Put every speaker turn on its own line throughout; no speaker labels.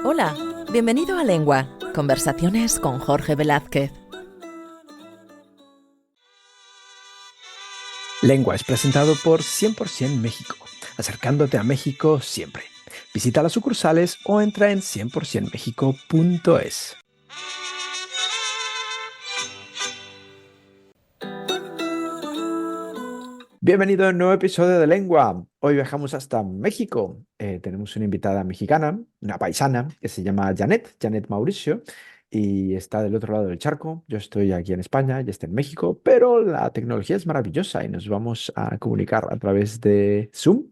Hola, bienvenido a Lengua, conversaciones con Jorge Velázquez.
Lengua es presentado por 100% México, acercándote a México siempre. Visita las sucursales o entra en 100%mexico.es. Bienvenido a un nuevo episodio de Lengua. Hoy viajamos hasta México. Tenemos una invitada mexicana, una paisana, que se llama Janet Mauricio, y está del otro lado del charco. Yo estoy aquí en España, ella está en México, pero la tecnología es maravillosa y nos vamos a comunicar a través de Zoom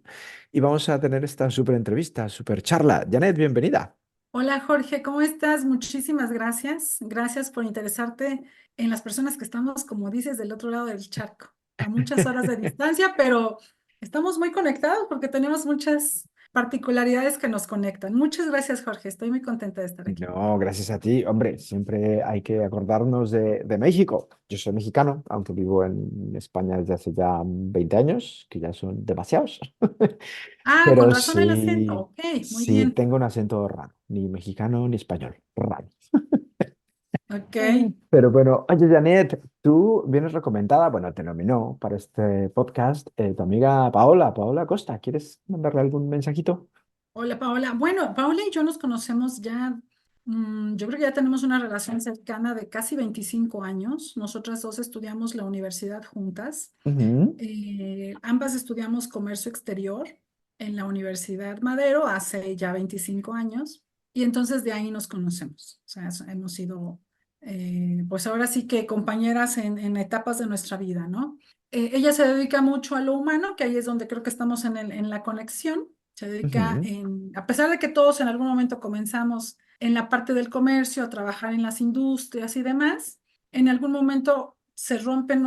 y vamos a tener esta súper entrevista, súper charla. Janet, bienvenida.
Hola Jorge, ¿cómo estás? Muchísimas gracias. Gracias por interesarte en las personas que estamos, como dices, del otro lado del charco, a muchas horas de distancia, pero estamos muy conectados porque tenemos muchas particularidades que nos conectan. Muchas gracias, Jorge. Estoy muy contenta de estar aquí.
No, gracias a ti. Hombre, siempre hay que acordarnos de México. Yo soy mexicano, aunque vivo en España desde hace ya 20 años, que ya son demasiados.
Ah, con
Pero
razón el acento.
sí,
Ok, muy
sí
bien.
tengo un acento raro, ni mexicano ni español, raro.
Ok.
Pero bueno, oye, Janet, tú vienes recomendada, bueno, te nominó para este podcast tu amiga Paola Costa. ¿Quieres mandarle algún mensajito?
Hola Paola. Bueno, Paola y yo nos conocemos ya, yo creo que ya tenemos una relación cercana de casi 25 años. Nosotras dos estudiamos la universidad juntas.
Ujú,
Ambas estudiamos comercio exterior en la Universidad Madero hace ya 25 años y entonces de ahí nos conocemos. O sea, hemos sido, pues ahora sí que compañeras en etapas de nuestra vida, ¿no? Ella se dedica mucho a lo humano, que ahí es donde creo que estamos en la conexión. Se dedica
ujú.
a pesar de que todos en algún momento comenzamos en la parte del comercio, a trabajar en las industrias y demás, en algún momento se rompen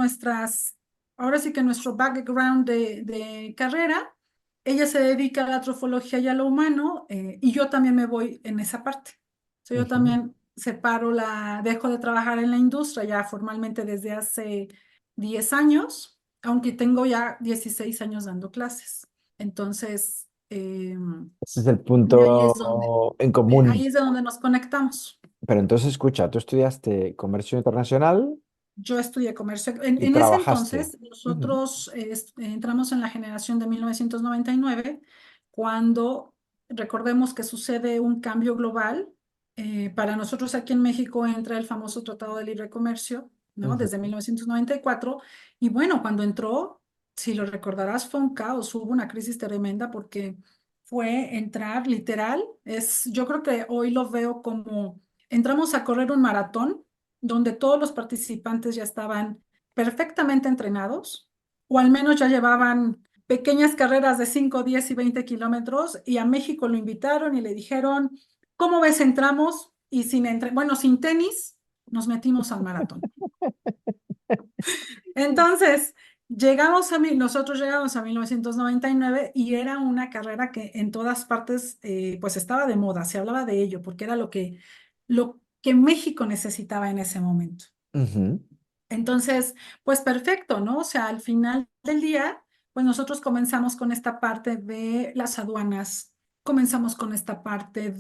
ahora sí que nuestro background de carrera. Ella se dedica a la trofología y a lo humano, y yo también me voy en esa parte. O sea, yo
Ujú.
también dejo de trabajar en la industria ya formalmente desde hace 10 años, aunque tengo ya 16 años dando clases. Entonces,
Ese es el
y ahí es donde,
punto en
ahí
común.
es de donde nos conectamos.
Pero entonces escucha, tú estudiaste comercio internacional
Yo estudié comercio.
y
En ese
trabajaste.
entonces,
Ujú,
nosotros entramos en la generación de 1999, cuando recordemos que sucede un cambio global. Para nosotros aquí en México entra el famoso Tratado de Libre Comercio, ¿no?
ujú.
Desde 1994. Y bueno, cuando entró, si lo recordarás, fue un caos, hubo una crisis tremenda porque fue entrar literal. Yo creo que hoy lo veo como entramos a correr un maratón donde todos los participantes ya estaban perfectamente entrenados, o al menos ya llevaban pequeñas carreras de 5, 10 y 20 kilómetros, y a México lo invitaron y le dijeron, ¿cómo ves? Entramos y bueno, sin tenis, nos metimos al maratón. Entonces, nosotros llegamos a 1999 y era una carrera que en todas partes pues estaba de moda, se hablaba de ello, porque era lo que México necesitaba en ese momento.
Ujú,
Entonces, pues perfecto, ¿no? O sea, al final del día, pues nosotros comenzamos con esta parte de las aduanas, comenzamos con esta parte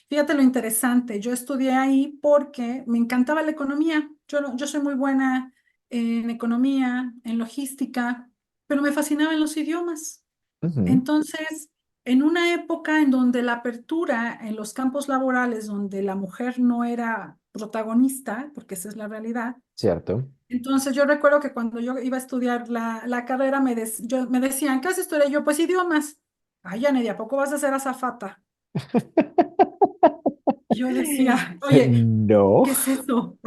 fíjate lo interesante, yo estudié ahí porque me encantaba la economía. Yo soy muy buena en economía, en logística, pero me fascinaban los idiomas.
ujú.
Entonces, en una época en donde la apertura en los campos laborales, donde la mujer no era protagonista, porque esa es la realidad,
Cierto.
entonces yo recuerdo que cuando yo iba a estudiar la carrera, me decían, ¿qué haces tú? Y yo, pues idiomas. Ay, Yanedi, ¿a poco vas a ser azafata? Y yo decía, oye,
No,
¿qué es eso?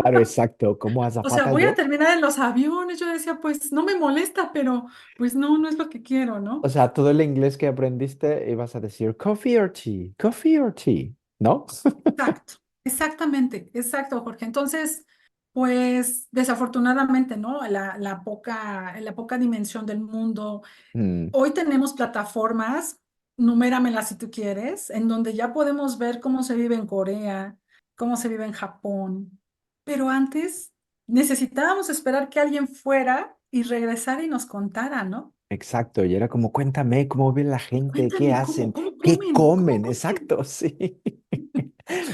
claro, exacto. Como
O sea,
azafata
voy a
yo.
terminar en los aviones. Yo decía, pues no me molesta, pero pues no, no es lo que quiero,
O
¿no?
sea, todo el inglés que aprendiste ibas a decir coffee or tea, ¿no?
Exacto, exactamente, exacto, Jorge. Entonces, pues desafortunadamente, ¿no? La poca dimensión del mundo.
Mm,
Hoy tenemos plataformas, numéramelas si tú quieres, en donde ya podemos ver cómo se vive en Corea, cómo se vive en Japón. Pero antes necesitábamos esperar que alguien fuera y regresara y nos contara, ¿no?
exacto. Y era como, cuéntame cómo vive la gente, qué
Cuéntame, ¿cómo,
hacen,
cómo
qué
comen? ¿Cómo
comen.
comen?
Exacto, sí.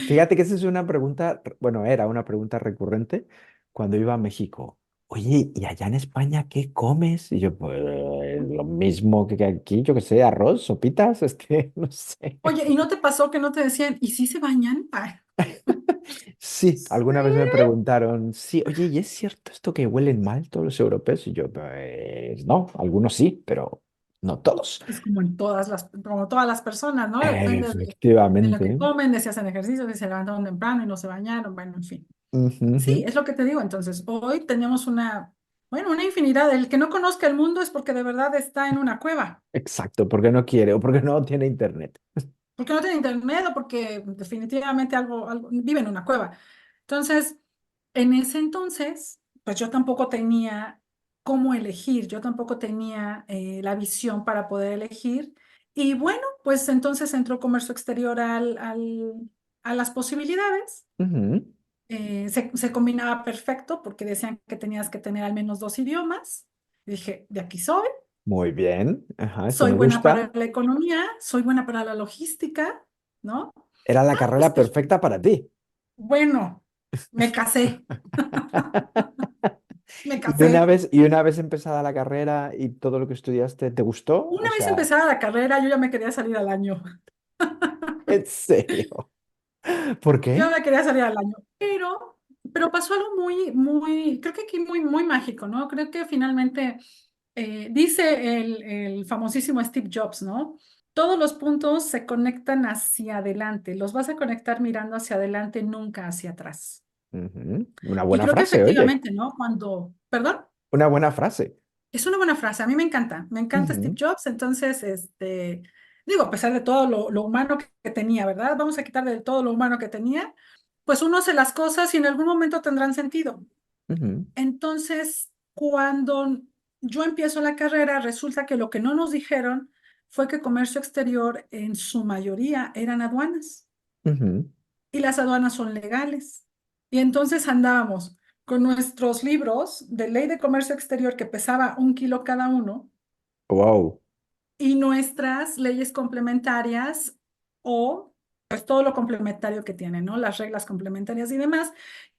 Fíjate que esa es una pregunta, bueno, era una pregunta recurrente cuando iba a México. Oye, ¿y allá en España qué comes? Y yo, pues lo mismo que aquí, yo qué sé, arroz, sopitas, es que no sé.
Oye, ¿y no te pasó que no te decían, ¿y si se bañan? Ay,
Sí, alguna vez me
sí.
preguntaron, sí, oye, ¿y es cierto esto que huelen mal todos los europeos? Y yo, pues no, algunos sí, pero no todos.
Es como como todas las personas, ¿no? Depende de lo que
Efectivamente.
comen, de si hacen ejercicio, si se levantaron temprano y no se bañaron, bueno, en fin.
Ujú, ujú.
Sí, es lo que te digo. Entonces, hoy tenemos bueno, una infinidad. El que no conozca el mundo es porque de verdad está en una cueva,
Exacto, porque no quiere o porque no tiene internet.
porque no tiene internet o porque definitivamente vive en una cueva. Entonces, en ese entonces, pues yo tampoco tenía cómo elegir, yo tampoco tenía la visión para poder elegir. Y bueno, pues entonces entró comercio exterior a las posibilidades.
Ujú.
Se combinaba perfecto porque decían que tenías que tener al menos dos idiomas. Y dije, de aquí soy.
Muy bien, ajá, esto
Soy
me
buena para
gusta.
la economía, soy buena para la logística, ¿no?
Era la
Pues
carrera perfecta para ti.
bueno, me casé, me casé.
Y una vez empezada la carrera y todo lo que estudiaste, ¿te gustó? O
Una vez
sea,
empezada la carrera, yo ya me quería salir al año.
¿en serio? ¿Por
Yo
qué?
me quería salir al año. Pero pasó algo creo que aquí muy mágico, ¿no? Creo que finalmente dice el famosísimo Steve Jobs, ¿no? Todos los puntos se conectan hacia adelante. Los vas a conectar mirando hacia adelante, nunca hacia atrás.
Ujú. Una
Y
buena
creo que
frase, oye,
efectivamente, ¿no? Perdón,
una buena frase.
es una buena frase. A mí me encanta Steve
Ujú,
Jobs. Entonces, digo, a pesar de todo lo humano que tenía, ¿verdad? Vamos a quitar de todo lo humano que tenía, pues uno hace las cosas y en algún momento tendrán sentido.
ujú,
Entonces, cuando yo empiezo la carrera, resulta que lo que no nos dijeron fue que comercio exterior en su mayoría eran aduanas
ujú.
y las aduanas son legales. Y entonces andábamos con nuestros libros de ley de comercio exterior que pesaba 1 kilo cada uno
Wow.
y nuestras leyes complementarias o pues todo lo complementario que tienen, ¿no? Las reglas complementarias y demás,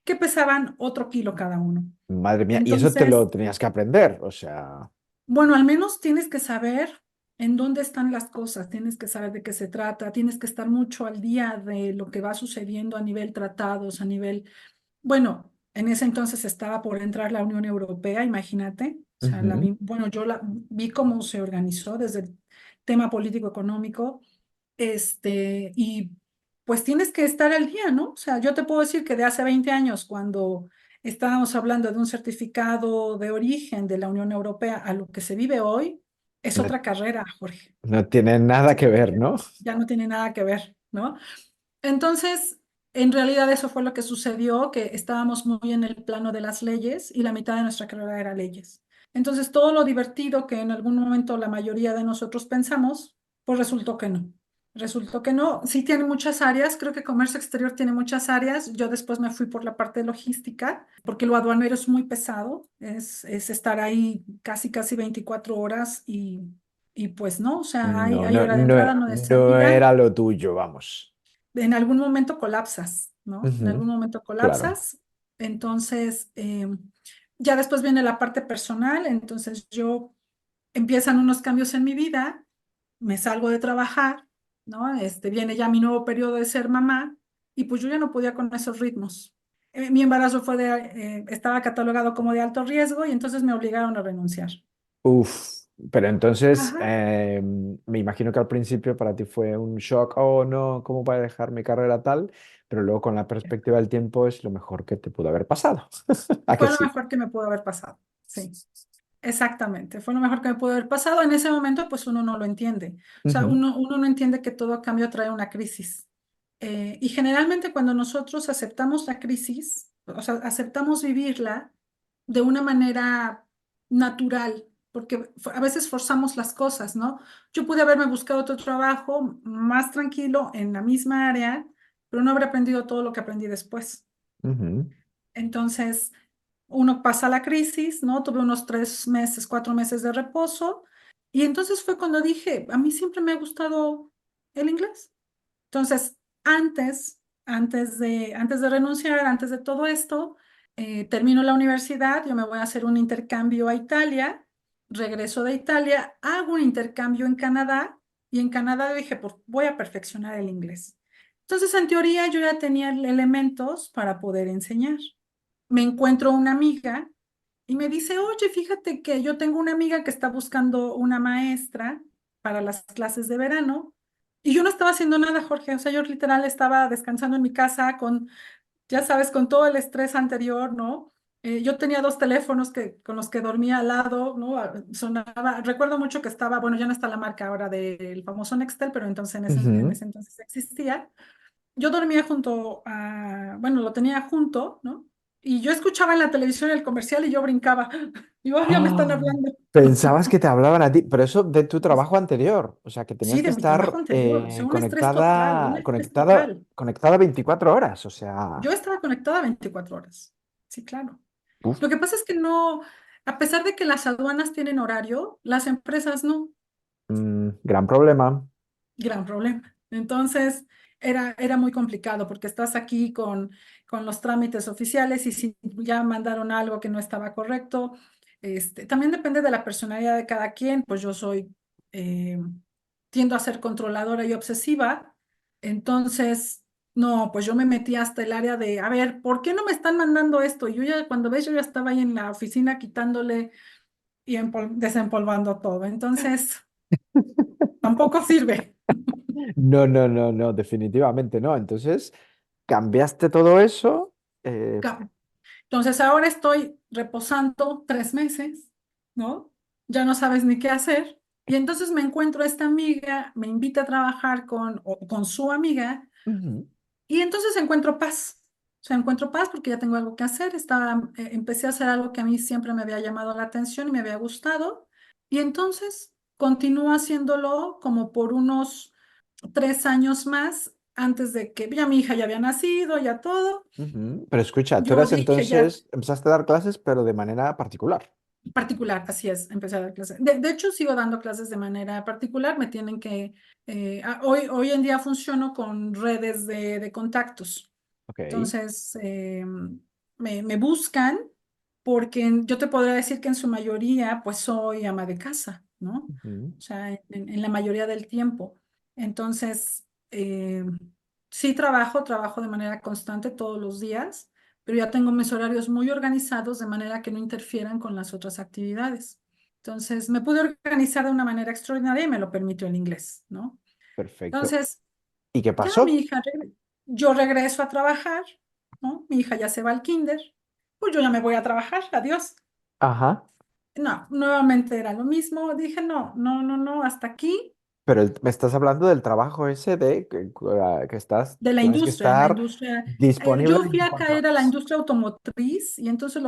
que pesaban otro kilo cada uno.
Madre mía, y eso te lo
Entonces,
tenías que aprender, o sea.
bueno, al menos tienes que saber en dónde están las cosas, tienes que saber de qué se trata, tienes que estar mucho al día de lo que va sucediendo a nivel tratados, bueno, en ese entonces estaba por entrar la Unión Europea, imagínate, o sea,
Ujú,
bueno, yo vi cómo se organizó desde el tema político-económico, y pues tienes que estar al día, ¿no? O sea, yo te puedo decir que de hace 20 años, cuando estábamos hablando de un certificado de origen de la Unión Europea a lo que se vive hoy, es
No,
otra carrera, Jorge.
no tiene nada que ver, ¿no?
Ya no tiene nada que ver, ¿no? Entonces, en realidad eso fue lo que sucedió, que estábamos muy en el plano de las leyes y la mitad de nuestra carrera era leyes. Entonces, todo lo divertido que en algún momento la mayoría de nosotros pensamos, pues resultó que no. Resultó que no. Sí tiene muchas áreas, creo que comercio exterior tiene muchas áreas. Yo después me fui por la parte de logística, porque lo aduanero es muy pesado, es estar ahí casi 24 horas y pues no, o sea,
No,
hay
no,
hora de entrada, no de
no
salida,
era lo tuyo, vamos.
en algún momento colapsas, ¿no? En
Ujú,
algún momento
claro.
colapsas. Entonces, ya después viene la parte personal, entonces empiezan unos cambios en mi vida, me salgo de trabajar, ¿no? Viene ya mi nuevo periodo de ser mamá y pues yo ya no podía con esos ritmos. Mi embarazo estaba catalogado como de alto riesgo y entonces me obligaron a renunciar.
Uf, pero entonces
Ajá.
me imagino que al principio para ti fue un shock, oh no, ¿cómo voy a dejar mi carrera tal? Pero luego con la perspectiva del tiempo es lo mejor que te pudo haber pasado. ¿A que
Fue lo
sí?
mejor que me pudo haber pasado. Sí. Exactamente, fue lo mejor que me pudo haber pasado. En ese momento, pues uno no lo entiende. O sea,
Ujú,
uno no entiende que todo cambio trae una crisis. Y generalmente cuando nosotros aceptamos la crisis, o sea, aceptamos vivirla de una manera natural, porque a veces forzamos las cosas, ¿no? Yo pude haberme buscado otro trabajo más tranquilo en la misma área, pero no habría aprendido todo lo que aprendí después.
ujú.
Entonces, uno pasa la crisis, ¿no? Tuve unos 3 meses, 4 meses de reposo Y entonces fue cuando dije, a mí siempre me ha gustado el inglés. Entonces, antes de renunciar, antes de todo esto, termino la universidad, yo me voy a hacer un intercambio a Italia, regreso de Italia, hago un intercambio en Canadá y en Canadá dije, pues voy a perfeccionar el inglés. Entonces, en teoría, yo ya tenía elementos para poder enseñar. Me encuentro una amiga y me dice, oye, fíjate que yo tengo una amiga que está buscando una maestra para las clases de verano. Y yo no estaba haciendo nada, Jorge. O sea, yo literal estaba descansando en mi casa con, ya sabes, con todo el estrés anterior, ¿no? Yo tenía dos teléfonos con los que dormía al lado, ¿no? Sonaba, recuerdo mucho que estaba, bueno, ya no está la marca ahora del famoso Nextel, pero entonces en
Ujú.
ese entonces existía. Yo dormía junto a, bueno, lo tenía junto, ¿no? Y yo escuchaba en la televisión el comercial y yo brincaba. Digo, "Oh, ya me están
¡Ah!
hablando."
Pensabas que te hablaban a ti, pero eso de tu trabajo anterior, o sea, que tenías
Sí,
que
de mi trabajo
estar
anterior, o sea, un estrés total.
conectada 24 horas, o
Yo
sea,
estaba conectada 24 horas. Sí, claro.
uf,
Lo que pasa es que no, a pesar de que las aduanas tienen horario, las empresas no.
gran problema.
Gran problema. Entonces, era muy complicado porque estás aquí con los trámites oficiales y si ya mandaron algo que no estaba correcto, también depende de la personalidad de cada quien, pues yo soy, eh, tiendo a ser controladora y obsesiva, entonces, no, pues yo me metí hasta el área de, a ver, ¿por qué no me están mandando esto? Y yo ya, cuando ves, yo ya estaba ahí en la oficina quitándole y desempolvando todo, entonces, tampoco sirve.
No, no, no, no, definitivamente no. Entonces, cambiaste todo eso. eh,
Entonces ahora estoy reposando 3 meses, ¿no? Ya no sabes ni qué hacer. Y entonces me encuentro a esta amiga, me invita a trabajar con su amiga
Ujú,
y entonces encuentro paz. O sea, encuentro paz porque ya tengo algo que hacer. Empecé a hacer algo que a mí siempre me había llamado la atención y me había gustado. Y entonces continúo haciéndolo como por unos 3 años más antes de que ya mi hija ya había nacido, ya todo.
ujú. Pero escucha, tú
Yo
eras
dije, ya.
entonces, empezaste a dar clases, pero de manera particular.
Particular, así es, empecé a dar clases. De hecho, sigo dando clases de manera particular. Me tienen que, hoy en día funciono con redes de contactos.
Ok.
Entonces, me buscan porque yo te podría decir que en su mayoría, pues soy ama de casa, ¿no?
Ujú.
O sea, en la mayoría del tiempo. Entonces, sí trabajo de manera constante todos los días, pero ya tengo mis horarios muy organizados de manera que no interfieran con las otras actividades. Entonces, me pude organizar de una manera extraordinaria y me lo permitió el inglés, ¿no?
Perfecto.
Entonces,
¿Y qué
ya mi
pasó?
hija, yo regreso a trabajar, ¿no? Mi hija ya se va al kinder, pues yo ya me voy a trabajar, adiós.
Ajá.
No, nuevamente era lo mismo, dije, no, no, no, no, hasta aquí
Pero me estás hablando del trabajo ese de que estás,
de la
tienes que
industria, en la
estar
industria.
disponible
Yo fui a
24
caer a la
horas.
industria automotriz y entonces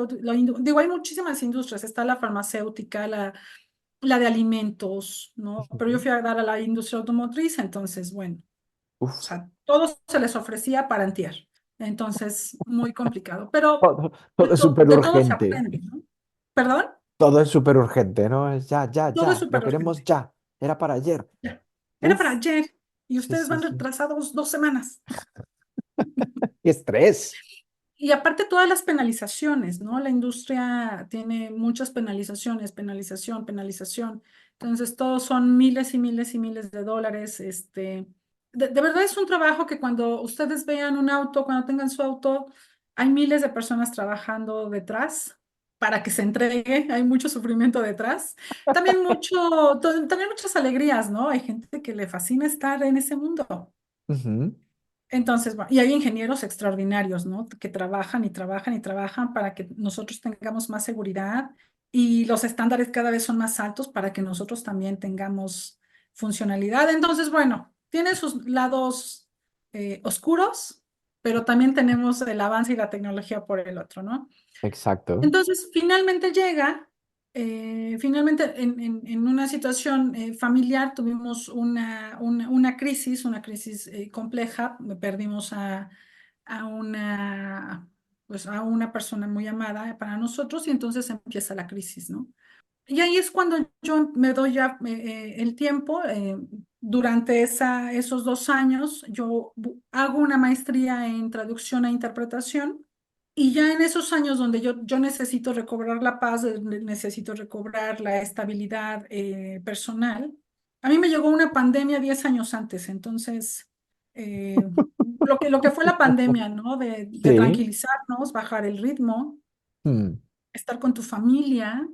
digo, hay muchísimas industrias, está la farmacéutica, la de alimentos, ¿no? Pero yo
Ujú.
fui a dar a la industria automotriz, entonces, bueno, o
Uf,
sea, todo se les ofrecía para antier. Entonces, muy complicado. Pero
todo es súper
de todo se
urgente.
aprende, ¿no? ¿Perdón?
Todo es súper urgente, ¿no? Es ya, ya,
Todo es
ya. Lo
súper
queremos
urgente.
ya. Era para ayer.
Ya. Era para
Uf,
ayer y
sí,
ustedes
sí,
van
sí.
retrasados 2 semanas.
¡Qué estrés!
Y aparte todas las penalizaciones, ¿no? La industria tiene muchas penalizaciones, penalización, penalización. Entonces, todos son miles y miles y miles de dólares. De verdad es un trabajo que cuando ustedes vean un auto, cuando tengan su auto, hay miles de personas trabajando detrás para que se entregue. Hay mucho sufrimiento detrás. También muchas alegrías, ¿no? Hay gente que le fascina estar en ese mundo.
Ujú.
Entonces, y hay ingenieros extraordinarios, ¿no? Que trabajan y trabajan y trabajan para que nosotros tengamos más seguridad y los estándares cada vez son más altos para que nosotros también tengamos funcionalidad. Entonces, bueno, tiene sus lados oscuros, pero también tenemos el avance y la tecnología por el otro, ¿no?
Exacto.
Entonces, finalmente en una situación familiar tuvimos una crisis compleja, perdimos a una, pues a una persona muy amada para nosotros y entonces empieza la crisis, ¿no? Y ahí es cuando yo me doy ya el tiempo. Durante esos 2 años, yo hago una maestría en traducción e interpretación. Y ya en esos años donde yo necesito recobrar la paz, necesito recobrar la estabilidad personal, a mí me llegó una pandemia 10 años antes. Entonces, eh, lo que fue la pandemia, ¿no? De
Sí,
tranquilizarnos, bajar el ritmo,
mm,
estar con tu familia.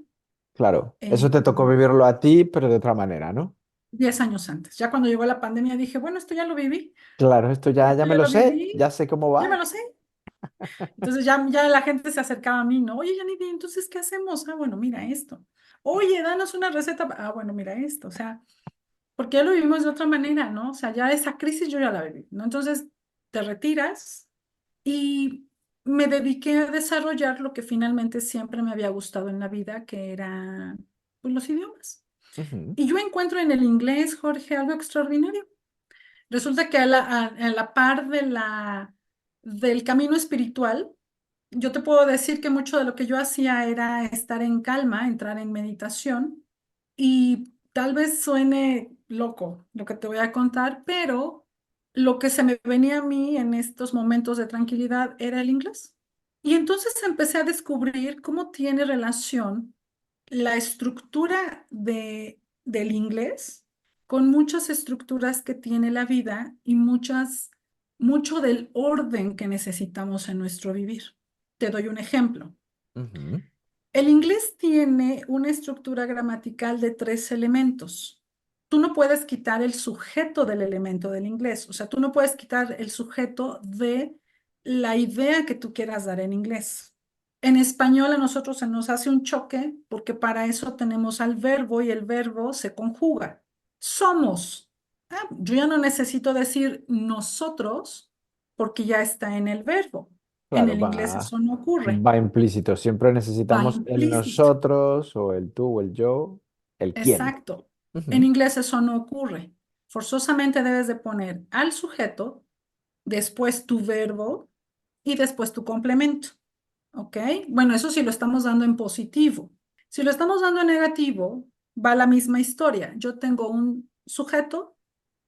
claro.
eh,
Eso te tocó vivirlo a ti, pero de otra manera, ¿no?
10 años antes. Ya cuando llegó la pandemia dije, bueno, esto ya lo viví,
Claro, esto ya
esto
me
ya
lo
lo
sé,
viví,
ya sé cómo
ya me
va.
lo sé. Entonces ya la gente se acercaba a mí, ¿no? Oye, Janine, entonces, ¿qué hacemos? Ah, bueno, mira esto. Oye, danos una receta. Ah, bueno, mira esto. O sea, porque ya lo vivimos de otra manera, ¿no? O sea, ya esa crisis yo ya la viví, ¿no? Entonces, te retiras y me dediqué a desarrollar lo que finalmente siempre me había gustado en la vida, que era, pues, los idiomas.
Ujú,
Y yo encuentro en el inglés, Jorge, algo extraordinario. Resulta que a la par del camino espiritual, yo te puedo decir que mucho de lo que yo hacía era estar en calma, entrar en meditación, y tal vez suene loco lo que te voy a contar, pero lo que se me venía a mí en estos momentos de tranquilidad era el inglés. Y entonces empecé a descubrir cómo tiene relación la estructura del inglés con muchas estructuras que tiene la vida y mucho del orden que necesitamos en nuestro vivir. Te doy un ejemplo.
ujú,
El inglés tiene una estructura gramatical de 3 elementos. Tú no puedes quitar el sujeto del elemento del inglés, o sea, tú no puedes quitar el sujeto de la idea que tú quieras dar en inglés. En español a nosotros se nos hace un choque porque para eso tenemos al verbo y el verbo se conjuga. Somos. Ah, yo ya no necesito decir nosotros porque ya está en el verbo. En
claro,
el inglés eso no ocurre,
va implícito. Siempre
va
necesitamos el
implícito.
nosotros o el tú o el yo, el quién.
Exacto. En
Ujú,
inglés eso no ocurre. Forzosamente debes de poner al sujeto, después tu verbo y después tu complemento. ¿Ok? Bueno, eso sí lo estamos dando en positivo. Si lo estamos dando en negativo, va la misma historia. Yo tengo un sujeto,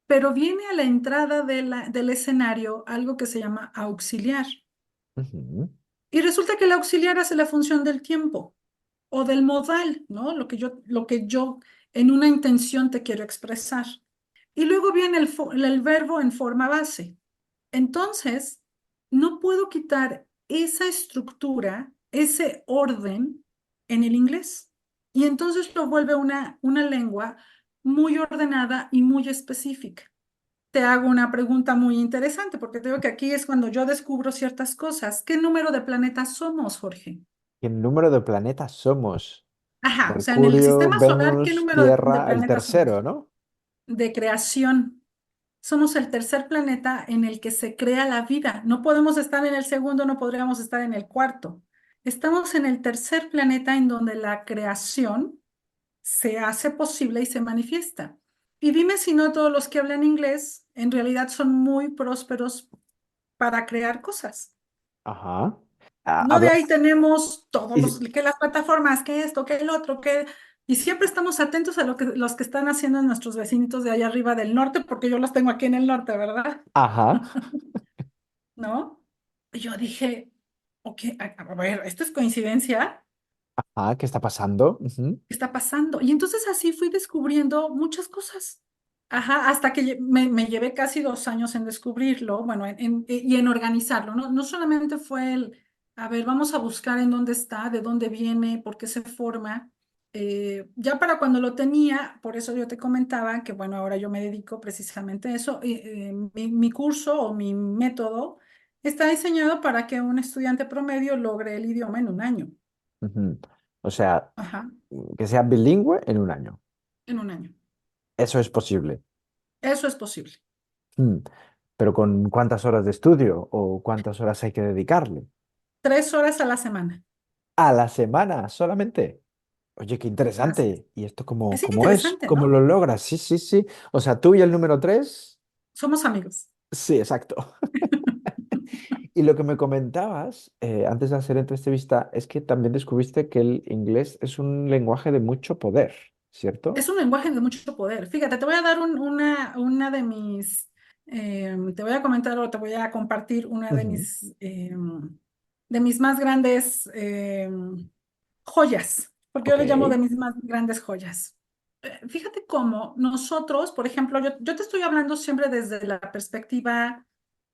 pero viene a la entrada del escenario algo que se llama auxiliar.
ujú,
Y resulta que el auxiliar hace la función del tiempo o del modal, ¿no? Lo que yo en una intención te quiero expresar. Y luego viene el verbo en forma base. Entonces, no puedo quitar esa estructura, ese orden en el inglés. Y entonces lo vuelve una lengua muy ordenada y muy específica. Te hago una pregunta muy interesante, porque te digo que aquí es cuando yo descubro ciertas cosas. ¿Qué número de planetas somos, Jorge?
¿Qué número de planetas somos?
Ajá, o sea, en el
Mercurio,
sistema solar, ¿qué
Venus,
número de
Tierra, el
planetas somos?
tercero, ¿no?
De creación. Somos el tercer planeta en el que se crea la vida. No podemos estar en el segundo, no podríamos estar en el cuarto. Estamos en el tercer planeta en donde la creación se hace posible y se manifiesta. Y dime si no todos los que hablan inglés en realidad son muy prósperos para crear cosas.
Ajá.
No, de ahí
Hablas.
tenemos todos
y-
que las plataformas, que esto, que el otro, que... Y siempre estamos atentos a lo que los que están haciendo nuestros vecinitos de allá arriba del norte, porque yo los tengo aquí en el norte, ¿verdad?
Ajá.
¿No? Y yo dije, ok, a ver, ¿esto es coincidencia?
Ah, ¿qué está pasando? Ujú,
¿Qué está pasando? Y entonces así fui descubriendo muchas cosas. Ajá, hasta que me llevé casi 2 años en descubrirlo, bueno, y en organizarlo, ¿no? No solamente fue a ver, vamos a buscar en dónde está, de dónde viene, por qué se forma. Ya para cuando lo tenía, por eso yo te comentaba que, bueno, ahora yo me dedico precisamente a eso. Mi curso o mi método está diseñado para que un estudiante promedio logre el idioma en un año.
ujú. O sea,
Ajá,
que sea bilingüe en un año.
en un año.
Eso es posible.
Eso es posible.
Mm, Pero ¿con cuántas horas de estudio o cuántas horas hay que dedicarle?
3 horas a la semana.
A la semana solamente. Oye, qué
Así es.
interesante. ¿Y esto cómo,
Es
cómo es?
interesante,
¿Cómo
¿no?
lo logras? Sí, sí, sí. O sea, tú y el número tres.
Somos amigos.
Sí, exacto. Y lo que me comentabas antes de hacer esta entrevista es que también descubriste que el inglés es un lenguaje de mucho poder, ¿cierto?
Es un lenguaje de mucho poder. Fíjate, te voy a dar una de te voy a comentar o te voy a compartir una
Ujú.
de mis más grandes joyas, porque yo
Ok.
le llamo de mis más grandes joyas. Fíjate cómo nosotros, por ejemplo, yo te estoy hablando siempre desde la perspectiva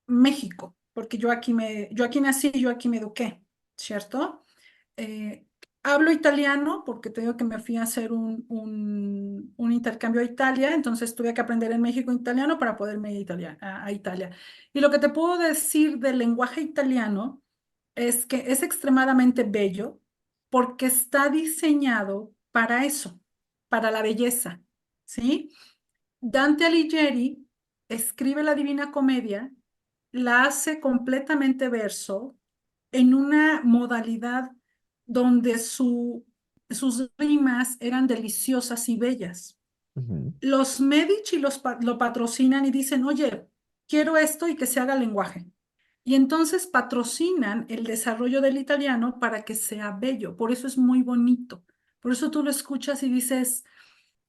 México, porque yo aquí nací, yo aquí me eduqué, ¿cierto? Eh, Hablo italiano porque te digo que me fui a hacer un intercambio a Italia, entonces tuve que aprender en México italiano para poderme ir a Italia. Y lo que te puedo decir del lenguaje italiano es que es extremadamente bello porque está diseñado para eso, para la belleza, ¿sí? Dante Alighieri escribe la Divina Comedia, la hace completamente verso en una modalidad donde sus rimas eran deliciosas y bellas.
Ujú.
Los Medici lo patrocinan y dicen, oye, quiero esto y que se haga lenguaje. Y entonces patrocinan el desarrollo del italiano para que sea bello. Por eso es muy bonito. Por eso tú lo escuchas y dices,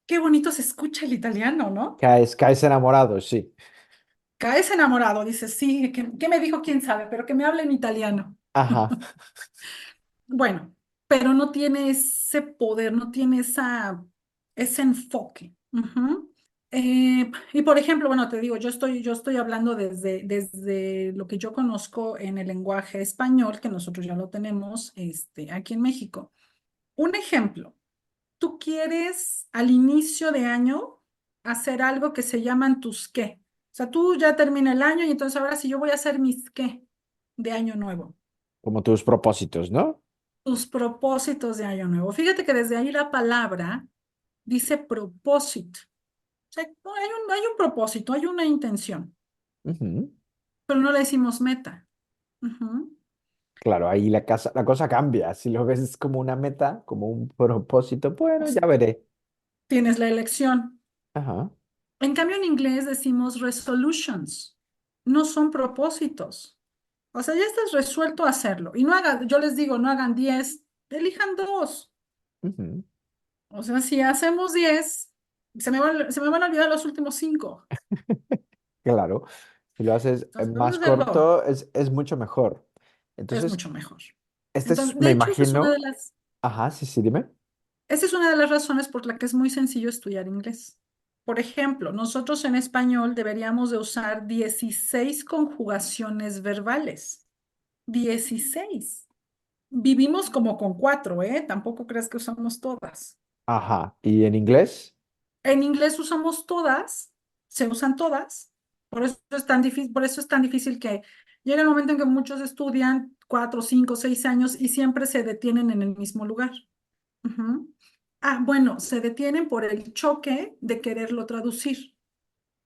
qué bonito se escucha el italiano, ¿no?
Caes enamorado, sí.
Caes enamorado, dices, sí, ¿qué me dijo? ¿Quién sabe? Pero que me hable en italiano.
Ajá.
Bueno, pero no tiene ese poder, no tiene ese enfoque. Ujú. Y por ejemplo, bueno, te digo, yo estoy hablando desde lo que yo conozco en el lenguaje español, que nosotros ya lo tenemos aquí en México. Un ejemplo, tú quieres al inicio de año hacer algo que se llaman tus qué. O sea, tú ya termina el año y entonces ahora sí yo voy a hacer mis qué de año nuevo,
Como tus propósitos, ¿no?
tus propósitos de año nuevo. Fíjate que desde ahí la palabra dice propósito. O sea, no, hay un propósito, hay una intención,
Ujú.
pero no le decimos meta. Ujú.
Claro, ahí la cosa cambia. Si lo ves como una meta, como un propósito, bueno, ya
Pues,
veré.
tienes la elección.
Ajá.
En cambio, en inglés decimos resolutions, no son propósitos. O sea, ya estás resuelto a hacerlo. Y no hagan, yo les digo, no hagan 10, elijan dos.
Ujú.
O sea, si hacemos 10, se me van a olvidar los últimos 5.
Claro. Si lo haces
Entonces, vamos a
más
hacerlo.
corto, es mucho mejor.
Es
Entonces,
mucho mejor.
este es,
Entonces, de
me
hecho,
imagino. Ajá, sí, sí, dime.
esa es una de las razones por la que es muy sencillo estudiar inglés. Por ejemplo, nosotros en español deberíamos de usar 16 conjugaciones verbales. 16. Vivimos como con 4, ¿eh? Tampoco creas que usamos todas.
Ajá. ¿Y en inglés?
En inglés usamos todas, se usan todas. Por eso es tan difícil que llega el momento en que muchos estudian 4, 5, 6 años y siempre se detienen en el mismo lugar. Ujú. Ah, bueno, se detienen por el choque de quererlo traducir.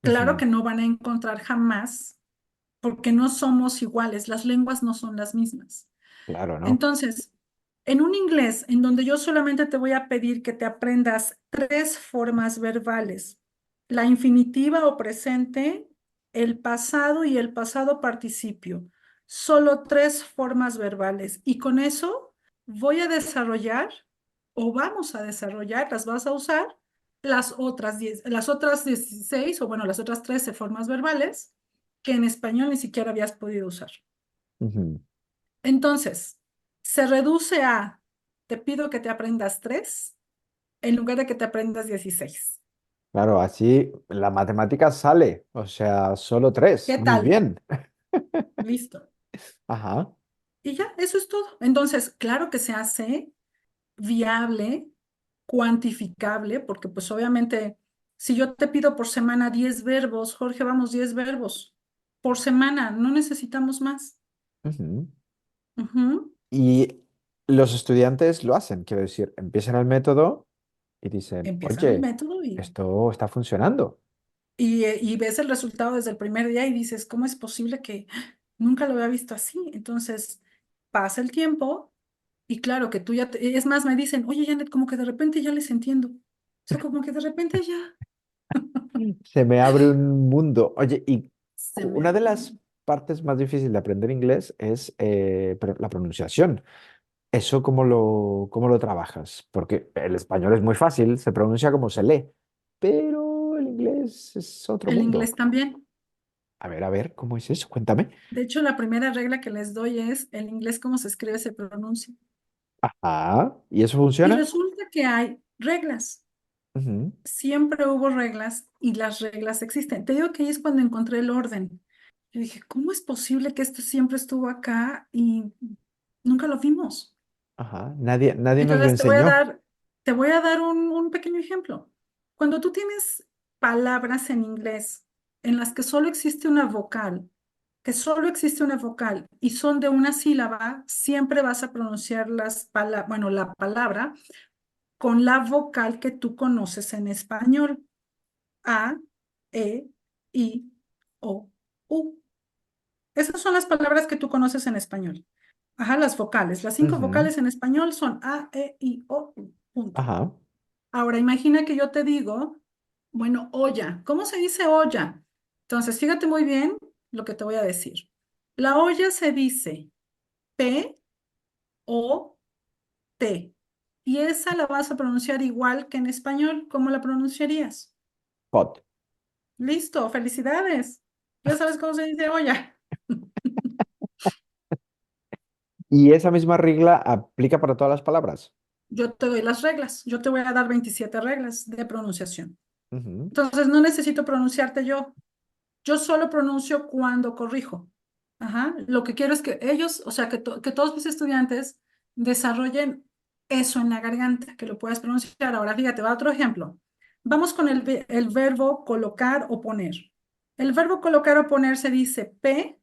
Claro
Ujú.
que no van a encontrar jamás, porque no somos iguales, las lenguas no son las mismas.
Claro, ¿no?
Entonces, en un inglés en donde yo solamente te voy a pedir que te aprendas 3 formas verbales, la infinitiva o presente, el pasado y el pasado participio, solo 3 formas verbales. Y con eso voy a desarrollar o vamos a desarrollar, las vas a usar las otras 16 o bueno, las otras 13 formas verbales que en español ni siquiera habías podido usar.
Ujú.
Entonces, se reduce a, te pido que te aprendas 3 en lugar de que te aprendas 16.
Claro, así la matemática sale. O sea, solo tres.
¿Qué
Muy
tal?
bien.
Listo.
Ajá.
Y ya, eso es todo. Entonces, claro que se hace viable, cuantificable, porque pues obviamente, si yo te pido por semana 10 verbos, Jorge, vamos, 10 verbos por semana, no necesitamos más.
Ujú.
Ujú.
Y los estudiantes lo hacen, quiero decir, empiezan el método y dicen,
Empiezan el
oye,
método
esto está funcionando.
y ves el resultado desde el primer día y dices, ¿cómo es posible que nunca lo había visto así? Entonces pasa el tiempo y claro que tú es más, me dicen, oye, Janet, como que de repente ya les entiendo. O sea, como que de repente ya
Se me abre un mundo. Oye, y
se me
una de las
abren.
partes más difíciles de aprender inglés es la pronunciación. ¿Eso cómo lo trabajas? Porque el español es muy fácil, se pronuncia como se lee, pero el inglés es otro
El
mundo.
inglés también.
A ver, ¿cómo es eso? Cuéntame.
De hecho, la primera regla que les doy es el inglés como se escribe se pronuncia.
Ajá, ¿y eso
Y
funciona?
resulta que hay reglas.
Ujú.
Siempre hubo reglas y las reglas existen. Te digo que ahí es cuando encontré el orden. Yo dije, ¿cómo es posible que esto siempre estuvo acá y nunca lo vimos?
Ajá, nadie nos lo
Entonces
enseñó.
te voy a dar un pequeño ejemplo. Cuando tú tienes palabras en inglés en las que solo existe una vocal, que solo existe una vocal y son de una sílaba, siempre vas a pronunciar bueno, la palabra con la vocal que tú conoces en español. A, E, I, O, U. Esas son las palabras que tú conoces en español. Ajá, las vocales. Las 5 vocales en español son A, E, I, O, U. Punto.
Ajá.
Ahora, imagina que yo te digo, bueno, olla. ¿Cómo se dice olla? Entonces, fíjate muy bien lo que te voy a decir. La olla se dice P, O, T. Y esa la vas a pronunciar igual que en español. ¿Cómo la pronunciarías?
Pot.
Listo, felicidades. Ya sabes cómo se dice olla.
¿Y esa misma regla aplica para todas las palabras?
Yo te doy las reglas. Yo te voy a dar 27 reglas de pronunciación.
Ujú.
Entonces, no necesito pronunciarte yo. Yo solo pronuncio cuando corrijo. Ajá. Lo que quiero es que ellos, o sea, que todos mis estudiantes desarrollen eso en la garganta, que lo puedas pronunciar. Ahora, fíjate, va otro ejemplo. Vamos con el verbo colocar o poner. El verbo colocar o poner se dice P-U-T.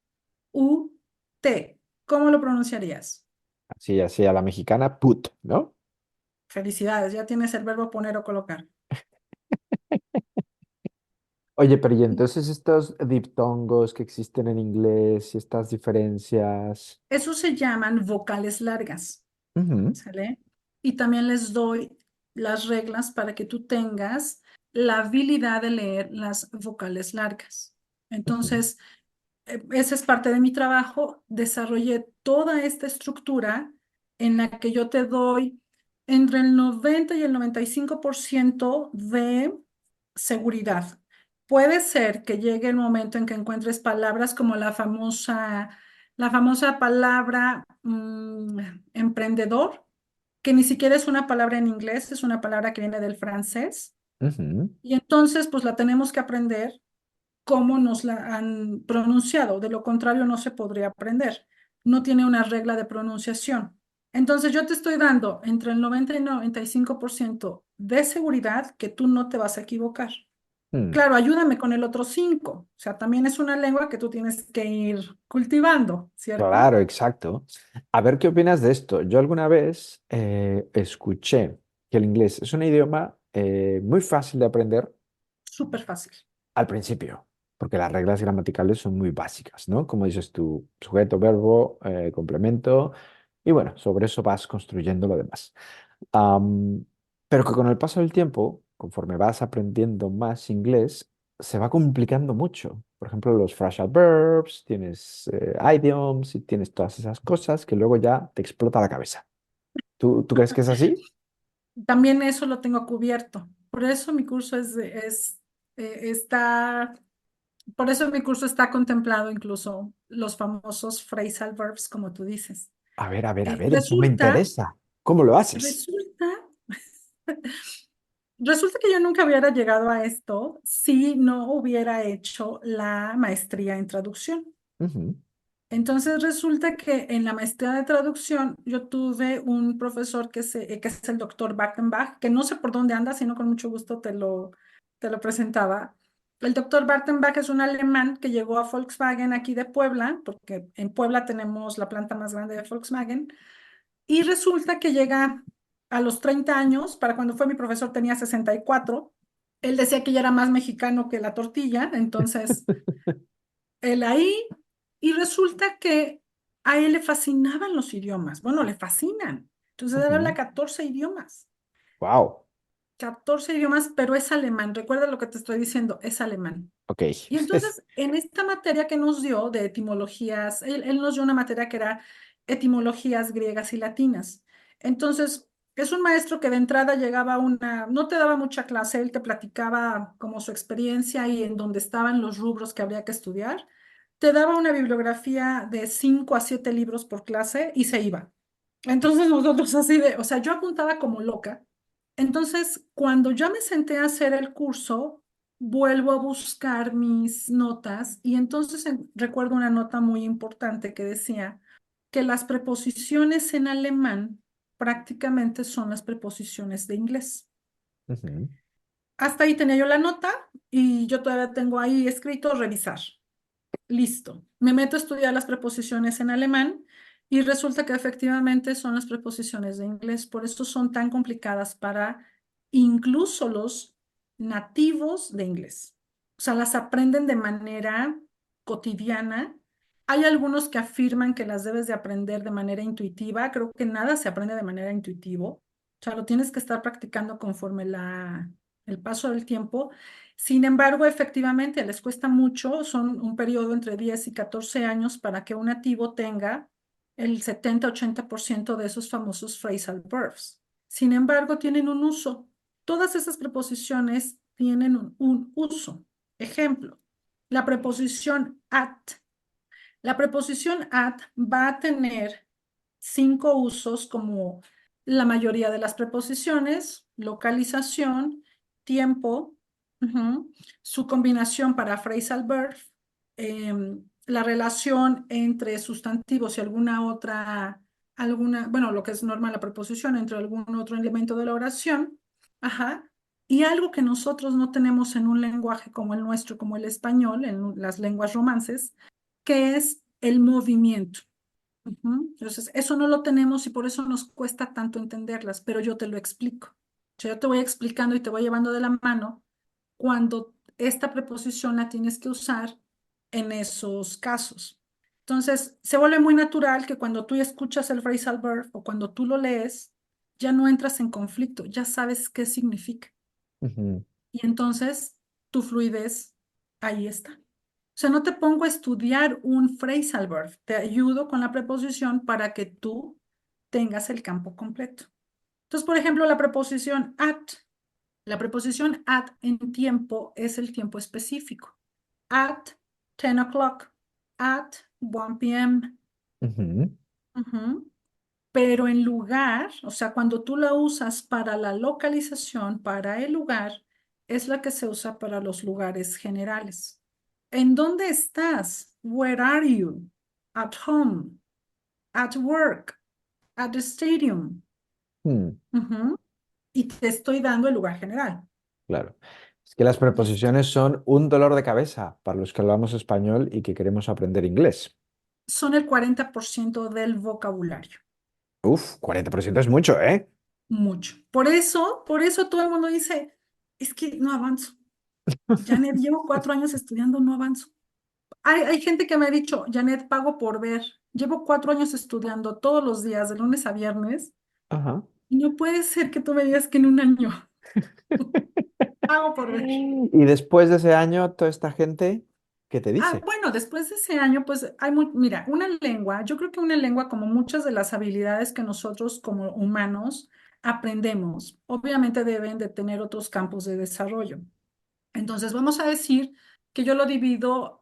¿Cómo lo pronunciarías?
Así, así, a la mexicana, put, ¿no?
Felicidades, ya tienes el verbo poner o colocar.
Oye, pero y entonces estos diptongos que existen en inglés y estas diferencias.
Eso se llaman vocales largas,
Ujú,
¿sale? Y también les doy las reglas para que tú tengas la habilidad de leer las vocales largas.
ujú,
Entonces, esa es parte de mi trabajo. Desarrollé toda esta estructura en la que yo te doy entre el 90 y el 95% de seguridad. Puede ser que llegue el momento en que encuentres palabras como la famosa palabra emprendedor, que ni siquiera es una palabra en inglés, es una palabra que viene del francés.
ujú.
Y entonces, pues la tenemos que aprender cómo nos la han pronunciado. De lo contrario, no se podría aprender. No tiene una regla de pronunciación. Entonces, yo te estoy dando entre el 90 y 95% de seguridad que tú no te vas a equivocar.
Mm,
Claro, ayúdame con el otro 5. O sea, también es una lengua que tú tienes que ir cultivando, ¿cierto?
claro, exacto. A ver qué opinas de esto. Yo alguna vez escuché que el inglés es un idioma muy fácil de aprender
Súper fácil.
al principio, porque las reglas gramaticales son muy básicas, ¿no? Como dices tú, sujeto, verbo, complemento, y bueno, sobre eso vas construyendo lo demás. Am, pero que con el paso del tiempo, conforme vas aprendiendo más inglés, se va complicando mucho. Por ejemplo, los phrasal verbs, tienes idioms y tienes todas esas cosas que luego ya te explota la cabeza. ¿Tú crees que es así?
También eso lo tengo cubierto. Por eso mi curso está, por eso mi curso está contemplado incluso los famosos phrasal verbs, como tú dices.
A
Eh,
ver, eso me
resulta,
interesa. ¿Cómo lo haces?
resulta, resulta que yo nunca hubiera llegado a esto si no hubiera hecho la maestría en traducción.
Ujú,
Entonces resulta que en la maestría de traducción yo tuve un profesor que es el doctor Bartenbach, que no sé por dónde anda, sino con mucho gusto te lo presentaba. El doctor Bartenbach es un alemán que llegó a Volkswagen aquí de Puebla, porque en Puebla tenemos la planta más grande de Volkswagen, y resulta que llega a los 30 años, para cuando fue mi profesor tenía 64. Él decía que ya era más mexicano que la tortilla, entonces él ahí, y resulta que a él le fascinaban los idiomas. Bueno, le fascinan. Entonces él habla
ujú.
14 idiomas.
Wow.
14 idiomas, pero es alemán. Recuerda lo que te estoy diciendo, es alemán.
Ok.
Y entonces, en esta materia que nos dio de etimologías, él nos dio una materia que era etimologías griegas y latinas. Entonces, es un maestro que de entrada llegaba a no te daba mucha clase, él te platicaba como su experiencia y en dónde estaban los rubros que habría que estudiar. Te daba una bibliografía de 5 a 7 libros por clase y se iba. Entonces nosotros así o sea, yo apuntaba como loca. Entonces, cuando ya me senté a hacer el curso, vuelvo a buscar mis notas y entonces recuerdo una nota muy importante que decía que las preposiciones en alemán prácticamente son las preposiciones de inglés.
Ujú.
Hasta ahí tenía yo la nota y yo todavía tengo ahí escrito revisar. Listo. Me meto a estudiar las preposiciones en alemán y resulta que efectivamente son las preposiciones de inglés. Por eso son tan complicadas para incluso los nativos de inglés. O sea, las aprenden de manera cotidiana. Hay algunos que afirman que las debes de aprender de manera intuitiva. Creo que nada se aprende de manera intuitiva. O sea, lo tienes que estar practicando conforme el paso del tiempo. Sin embargo, efectivamente, les cuesta mucho, son un periodo entre 10 y 14 años para que un nativo tenga el 70-80% de esos famosos phrasal verbs. Sin embargo, tienen un uso. Todas esas preposiciones tienen un uso. Ejemplo, la preposición at. La preposición at va a tener 5 usos como la mayoría de las preposiciones: localización, tiempo, su combinación para phrasal verb, la relación entre sustantivos y bueno, lo que es normal la preposición entre algún otro elemento de la oración, ajá, y algo que nosotros no tenemos en un lenguaje como el nuestro, como el español, en las lenguas romances, que es el movimiento. Entonces, eso no lo tenemos y por eso nos cuesta tanto entenderlas, pero yo te lo explico. O sea, yo te voy explicando y te voy llevando de la mano cuando esta preposición la tienes que usar en esos casos. Entonces, se vuelve muy natural que cuando tú escuchas el phrasal verb o cuando tú lo lees, ya no entras en conflicto, ya sabes qué significa.
Ujú.
Y entonces tu fluidez ahí está. O sea, no te pongo a estudiar un phrasal verb, te ayudo con la preposición para que tú tengas el campo completo. Entonces, por ejemplo, la preposición at. La preposición at en tiempo es el tiempo específico. At 10 o'clock, at 1 p.m.
Ujú.
Ujú. Pero en lugar, o sea, cuando tú la usas para la localización, para el lugar, es la que se usa para los lugares generales. ¿En dónde estás? Where are you? At home, at work, at the stadium.
Mm,
Ujú. Y te estoy dando el lugar general.
claro. Es que las
Listo.
preposiciones son un dolor de cabeza para los que hablamos español y que queremos aprender inglés.
Son el 40% del vocabulario.
Uf, 40% es mucho, ¿eh?
Mucho. Por eso todo el mundo dice, es que no avanzo. Janet, llevo 4 años estudiando, no avanzo. Hay gente que me ha dicho, Janet, pago por ver. Llevo 4 años estudiando todos los días, de lunes a viernes,
Ajá.
y no puede ser que tú me digas que en un año pago por ver.
Y después de ese año, toda esta gente, ¿qué te dice?
Bueno, después de ese año, pues mira, una lengua, yo creo que una lengua, como muchas de las habilidades que nosotros como humanos aprendemos, obviamente deben de tener otros campos de desarrollo. Entonces, vamos a decir que yo lo divido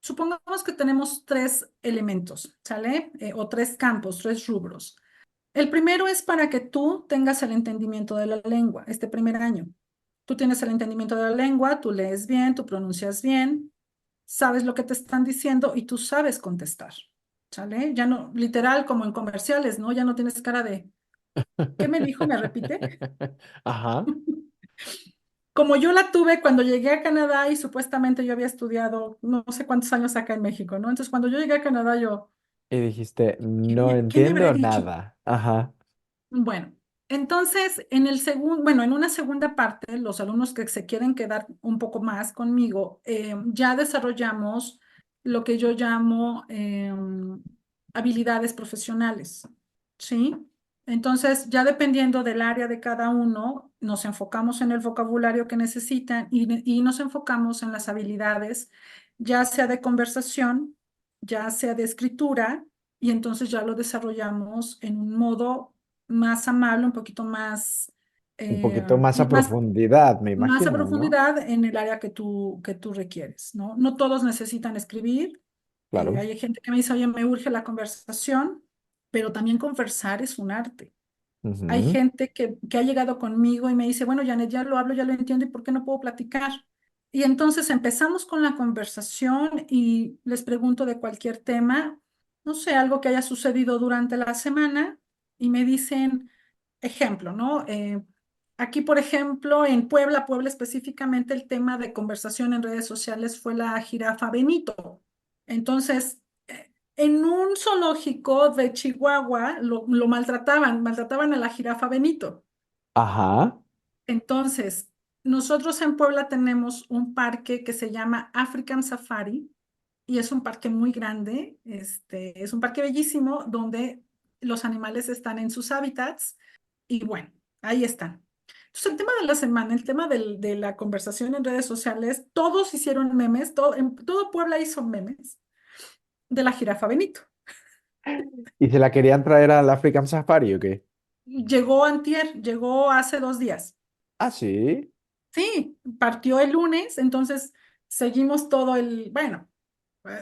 supongamos que tenemos 3 elementos, ¿sale? O 3 campos, 3 rubros. El primero es para que tú tengas el entendimiento de la lengua, este primer año. Tú tienes el entendimiento de la lengua, tú lees bien, tú pronuncias bien, sabes lo que te están diciendo y tú sabes contestar, ¿sale? Ya no, literal, como en comerciales, ¿no? Ya no tienes cara de, ¿qué me dijo? ¿Me repite?
Ajá.
Como yo la tuve cuando llegué a Canadá y supuestamente yo había estudiado no sé cuántos años acá en México, ¿no? Entonces, cuando yo llegué a Canadá, yo,
Y dijiste, no
¿qué me habrá
entiendo
dicho?
nada. Ajá.
Bueno, entonces, en una segunda parte, los alumnos que se quieren quedar un poco más conmigo, ya desarrollamos lo que yo llamo habilidades profesionales, ¿sí? Entonces, ya dependiendo del área de cada uno, nos enfocamos en el vocabulario que necesitan y nos enfocamos en las habilidades, ya sea de conversación, ya sea de escritura, y entonces ya lo desarrollamos en un modo más amable, un poquito más,
Un poquito más a
más,
profundidad, me
más a
imagino, ¿no?
profundidad en el área que tú requieres, ¿no? No todos necesitan escribir.
Claro.
Hay gente que me dice, oye, me urge la conversación, pero también conversar es un arte. Hay
Ujú.
gente que ha llegado conmigo y me dice, bueno, Janet, ya lo hablo, ya lo entiendo, ¿y por qué no puedo platicar? Y entonces empezamos con la conversación y les pregunto de cualquier tema, no sé, algo que haya sucedido durante la semana y me dicen, ejemplo, ¿no? Aquí, por ejemplo, en Puebla, Puebla específicamente, el tema de conversación en redes sociales fue la jirafa Benito. Entonces, en un zoológico de Chihuahua lo maltrataban a la jirafa Benito.
Ajá.
Entonces, nosotros en Puebla tenemos un parque que se llama African Safari y es un parque muy grande, es un parque bellísimo donde los animales están en sus hábitats y bueno, ahí están. Entonces, el tema de la semana, el tema de la conversación en redes sociales, todos hicieron memes, en todo Puebla hizo memes de la jirafa Benito.
¿Y se la querían traer al African Safari o qué?
Llegó antier, llegó hace 2 días.
Ah, sí.
Sí, partió el lunes, entonces seguimos todo bueno,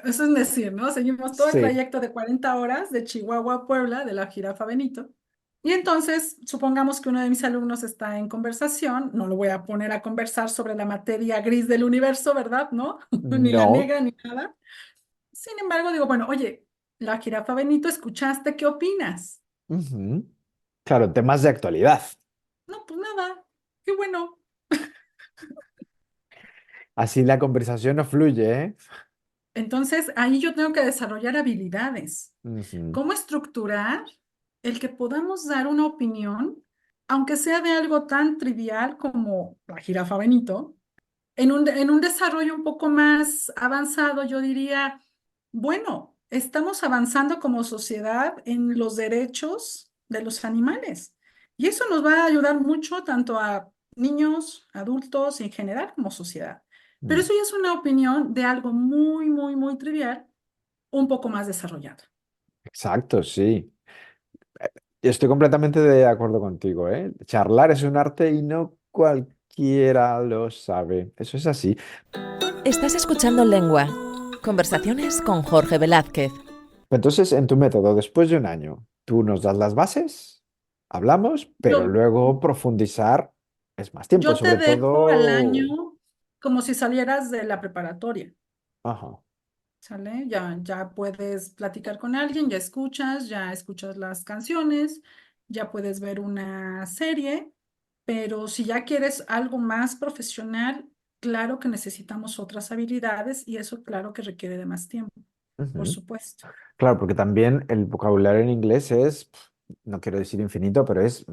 eso es decir, ¿no? Seguimos todo el
Sí.
trayecto de 40 horas de Chihuahua a Puebla, de la jirafa Benito. Y entonces, supongamos que uno de mis alumnos está en conversación, no lo voy a poner a conversar sobre la materia gris del universo, ¿verdad? ¿No? Ni la
No.
negra ni nada. Sin embargo, digo, bueno, oye, la jirafa Benito, ¿escuchaste? ¿Qué opinas?
Ujú. Claro, temas de actualidad.
No, pues nada, qué bueno.
Así la conversación no fluye, ¿eh?
Entonces, ahí yo tengo que desarrollar habilidades.
Ujú.
¿Cómo estructurar el que podamos dar una opinión, aunque sea de algo tan trivial como la jirafa Benito, en un desarrollo un poco más avanzado? Yo diría, bueno, estamos avanzando como sociedad en los derechos de los animales y eso nos va a ayudar mucho tanto a niños, adultos y en general como sociedad. Pero
Mm.
eso ya es una opinión de algo muy, muy, muy trivial, un poco más desarrollado.
Exacto, sí. Estoy completamente de acuerdo contigo, ¿eh? Charlar es un arte y no cualquiera lo sabe. Eso es así.
Estás escuchando Lengua. Conversaciones con Jorge Velázquez.
Entonces, en tu método, después de un año, tú nos das las bases, hablamos, pero
Yo,
luego profundizar es más tiempo,
yo te
sobre
dejo al
todo...
año como si salieras de la preparatoria.
Ajá.
¿Sale? Ya puedes platicar con alguien, ya escuchas las canciones, ya puedes ver una serie, pero si ya quieres algo más profesional, claro que necesitamos otras habilidades y eso claro que requiere de más tiempo, por
Ujú.
supuesto.
Claro, porque también el vocabulario en inglés es, no quiero decir infinito, pero es,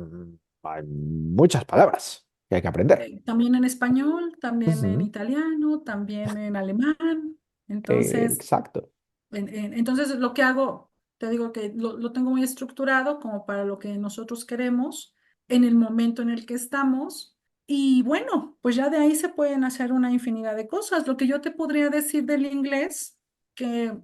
hay muchas palabras que hay que aprender.
También en español, también en
Ujú.
italiano, también en alemán. Entonces,
Exacto.
entonces lo que hago, te digo que lo tengo muy estructurado como para lo que nosotros queremos en el momento en el que estamos. Y bueno, pues ya de ahí se pueden hacer una infinidad de cosas. Lo que yo te podría decir del inglés, que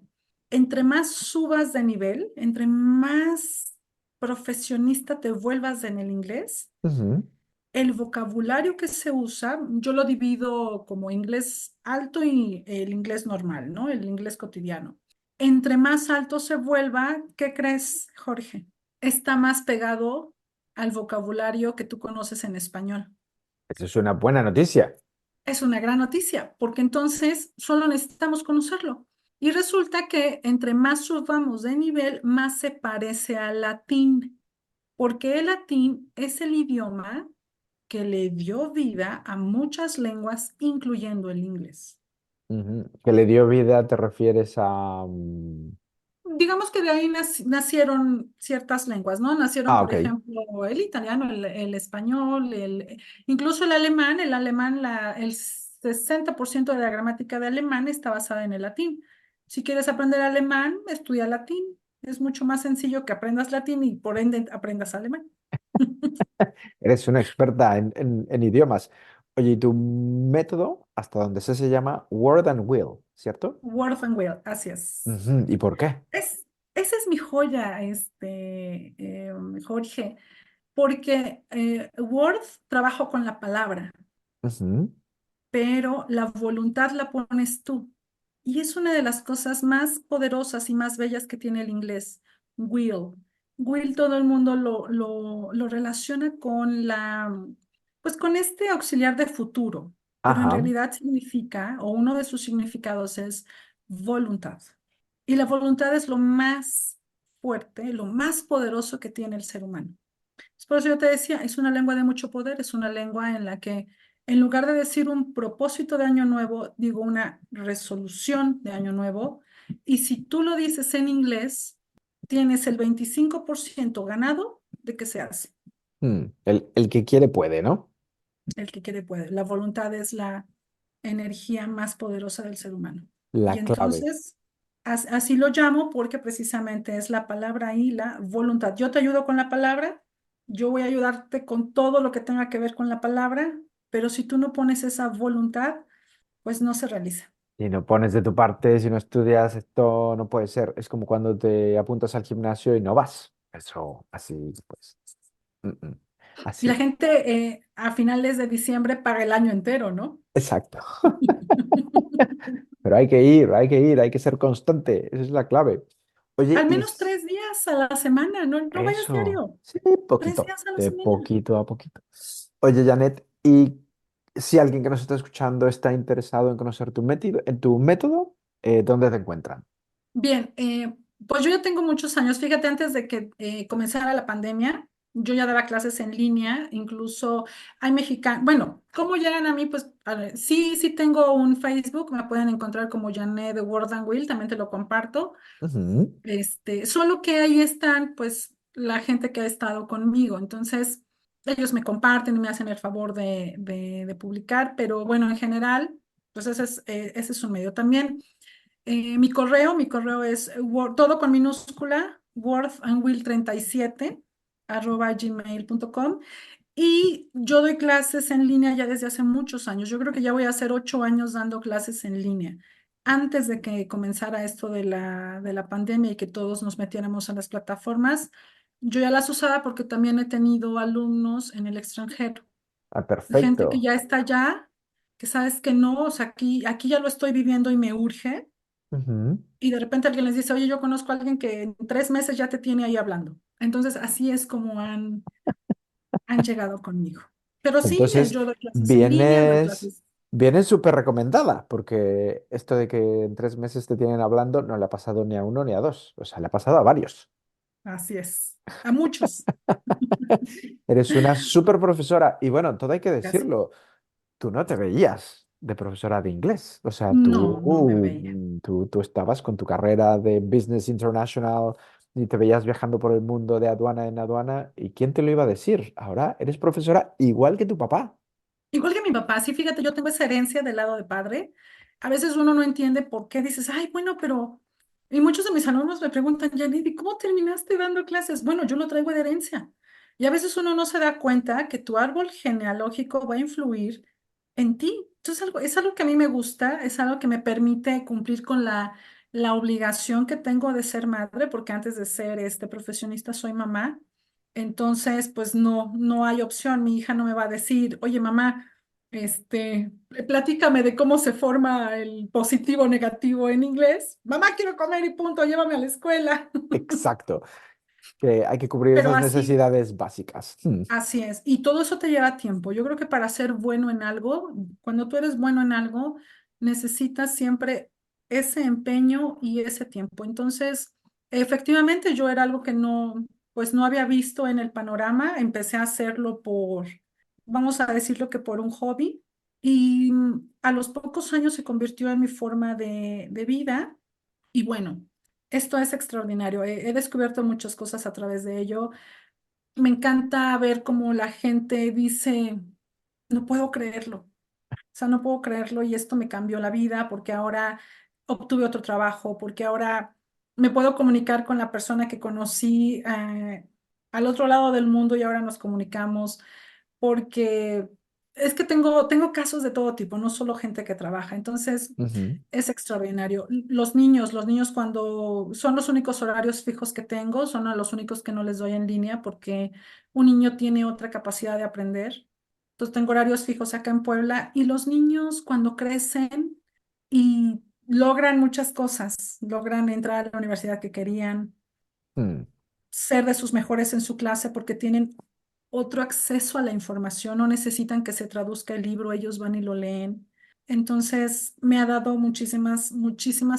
entre más subas de nivel, entre más profesionista te vuelvas en el inglés,
Ujú.
el vocabulario que se usa, yo lo divido como inglés alto y el inglés normal, ¿no? El inglés cotidiano. Entre más alto se vuelva, ¿qué crees, Jorge? Está más pegado al vocabulario que tú conoces en español.
Eso es una buena noticia.
Es una gran noticia, porque entonces solo necesitamos conocerlo. Y resulta que entre más subamos de nivel, más se parece al latín, porque el latín es el idioma que le dio vida a muchas lenguas, incluyendo el inglés.
Ujú. Que le dio vida, ¿te refieres a...?
Digamos que de ahí nacieron ciertas lenguas, ¿no? Nacieron,
Ah,
por
ok.
ejemplo, el italiano, el español, incluso el alemán, el 60% de la gramática de alemán está basada en el latín. Si quieres aprender alemán, estudia latín. Es mucho más sencillo que aprendas latín y por ende aprendas alemán.
Eres una experta en idiomas. Oye, y tu método, hasta donde sé, se llama Word and Will, ¿cierto?
Word and Will, así es.
Ujú. ¿Y por qué?
Esa es mi joya, Jorge, porque Word trabajo con la palabra,
Ujú.
pero la voluntad la pones tú. Y es una de las cosas más poderosas y más bellas que tiene el inglés, will. Will todo el mundo lo relaciona con pues con este auxiliar de futuro, pero en
Ajá.
realidad significa, o uno de sus significados es voluntad. Y la voluntad es lo más fuerte, lo más poderoso que tiene el ser humano. Por eso yo te decía, es una lengua de mucho poder, es una lengua en la que en lugar de decir un propósito de año nuevo, digo una resolución de año nuevo. Y si tú lo dices en inglés, tienes el 25% ganado de que se hace.
El que quiere puede, ¿no?
El que quiere puede. La voluntad es la energía más poderosa del ser humano.
La
Y
clave.
entonces, así lo llamo porque precisamente es la palabra y la voluntad. Yo te ayudo con la palabra, yo voy a ayudarte con todo lo que tenga que ver con la palabra, pero si tú no pones esa voluntad, pues no se realiza.
Si no pones de tu parte, si no estudias, esto no puede ser. Es como cuando te apuntas al gimnasio y no vas. Eso, así, pues. Mm.
Y la
Así.
gente a finales de diciembre paga el año entero, ¿no?
Exacto. Pero hay que ir, hay que ir, hay que ser constante. Esa es la clave. Oye,
Al
y
menos 3 días a la semana, no, no vayas
eso,
diario.
sí,
Tres
poquito,
días a la
de
semana.
poquito a poquito. Oye, Janet, y si alguien que nos está escuchando está interesado en conocer tu método, ¿dónde te encuentran?
Bien, pues yo ya tengo muchos años. Fíjate, antes de que comenzara la pandemia, yo ya daba clases en línea, incluso hay mexicanos. Bueno, ¿cómo llegan a mí? Pues a ver, sí, sí tengo un Facebook, me pueden encontrar como Janet de Word and Will, también te lo comparto.
Ujú.
Solo que ahí están, pues, la gente que ha estado conmigo. Entonces, ellos me comparten y me hacen el favor de publicar, pero bueno, en general, pues ese es un medio también. Mi correo es todo con minúscula, wordandwill37 @gmail.com. Y yo doy clases en línea ya desde hace muchos años. Yo creo que ya voy a hacer 8 años dando clases en línea. Antes de que comenzara esto de la pandemia y que todos nos metiéramos a las plataformas, yo ya las usaba porque también he tenido alumnos en el extranjero.
Ah,
Gente que
perfecto.
ya está allá, que sabes que no, o sea, aquí ya lo estoy viviendo y me urge
Ujú.
y de repente alguien les dice, oye, yo conozco a alguien que en 3 meses ya te tiene ahí hablando. Entonces, así es como han llegado conmigo. Pero sí,
Entonces,
yo doy clases en línea, doy
vienes,
clases.
vienes súper recomendada, porque esto de que en 3 meses te tienen hablando no le ha pasado ni a uno ni a dos, o sea, le ha pasado a varios.
Así es. A muchos.
Eres una súper profesora y bueno, todo hay que
Gracias.
decirlo, tú no te veías de profesora de inglés, o sea,
No, no me veía.
tú estabas con tu carrera de Business International y te veías viajando por el mundo de aduana en aduana y ¿quién te lo iba a decir? Ahora eres profesora igual que tu papá.
Igual que mi papá, sí, fíjate, yo tengo esa herencia del lado de padre. A veces uno no entiende por qué dices, ay, bueno, pero... Y muchos de mis alumnos me preguntan, Janine, ¿y cómo terminaste dando clases? Bueno, yo lo traigo de herencia. Y a veces uno no se da cuenta que tu árbol genealógico va a influir en ti. Entonces, es algo que a mí me gusta, es algo que me permite cumplir con la obligación que tengo de ser madre, porque antes de ser profesionista soy mamá. Entonces, pues no, no hay opción. Mi hija no me va a decir, oye, mamá, platícame de cómo se forma el positivo negativo en inglés. Mamá, quiero comer y punto, llévame a la escuela.
Exacto, que hay que cubrir
Pero
esas
así,
necesidades básicas.
así es. Y todo eso te lleva tiempo. Yo creo que para ser bueno en algo, cuando tú eres bueno en algo, necesitas siempre ese empeño y ese tiempo. Entonces, efectivamente, yo era algo que no, pues no había visto en el panorama. Empecé a hacerlo vamos a decirlo que por un hobby. Y a los pocos años se convirtió en mi forma de vida. Y bueno, esto es extraordinario. He descubierto muchas cosas a través de ello. Me encanta ver cómo la gente dice, no puedo creerlo. O sea, no puedo creerlo y esto me cambió la vida porque ahora obtuve otro trabajo, porque ahora me puedo comunicar con la persona que conocí al otro lado del mundo y ahora nos comunicamos porque es que tengo casos de todo tipo, no solo gente que trabaja. Entonces,
Ujú.
es extraordinario. Los niños cuando son los únicos horarios fijos que tengo, son a los únicos que no les doy en línea porque un niño tiene otra capacidad de aprender. Entonces, tengo horarios fijos acá en Puebla y los niños cuando crecen y logran muchas cosas, logran entrar a la universidad que querían,
Mm,
ser de sus mejores en su clase porque tienen otro acceso a la información, no necesitan que se traduzca el libro, ellos van y lo leen. Entonces, me ha dado muchísimas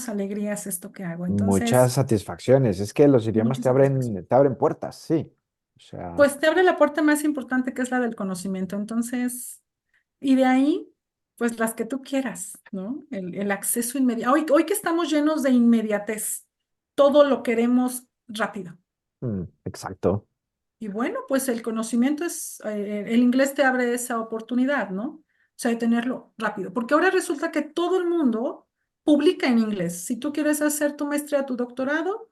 alegrías esto que hago.
Muchas
Entonces,
satisfacciones. Es que los idiomas
muchas satisfacciones.
te abren puertas, sí. O sea,
Pues te abre la puerta más importante que es la del conocimiento. Entonces, y de ahí, pues las que tú quieras, ¿no? El acceso inmediato. Hoy que estamos llenos de inmediatez, todo lo queremos rápido.
exacto.
Y bueno, pues el conocimiento el inglés te abre esa oportunidad, ¿no? O sea, de tenerlo rápido. Porque ahora resulta que todo el mundo publica en inglés. Si tú quieres hacer tu maestría, tu doctorado,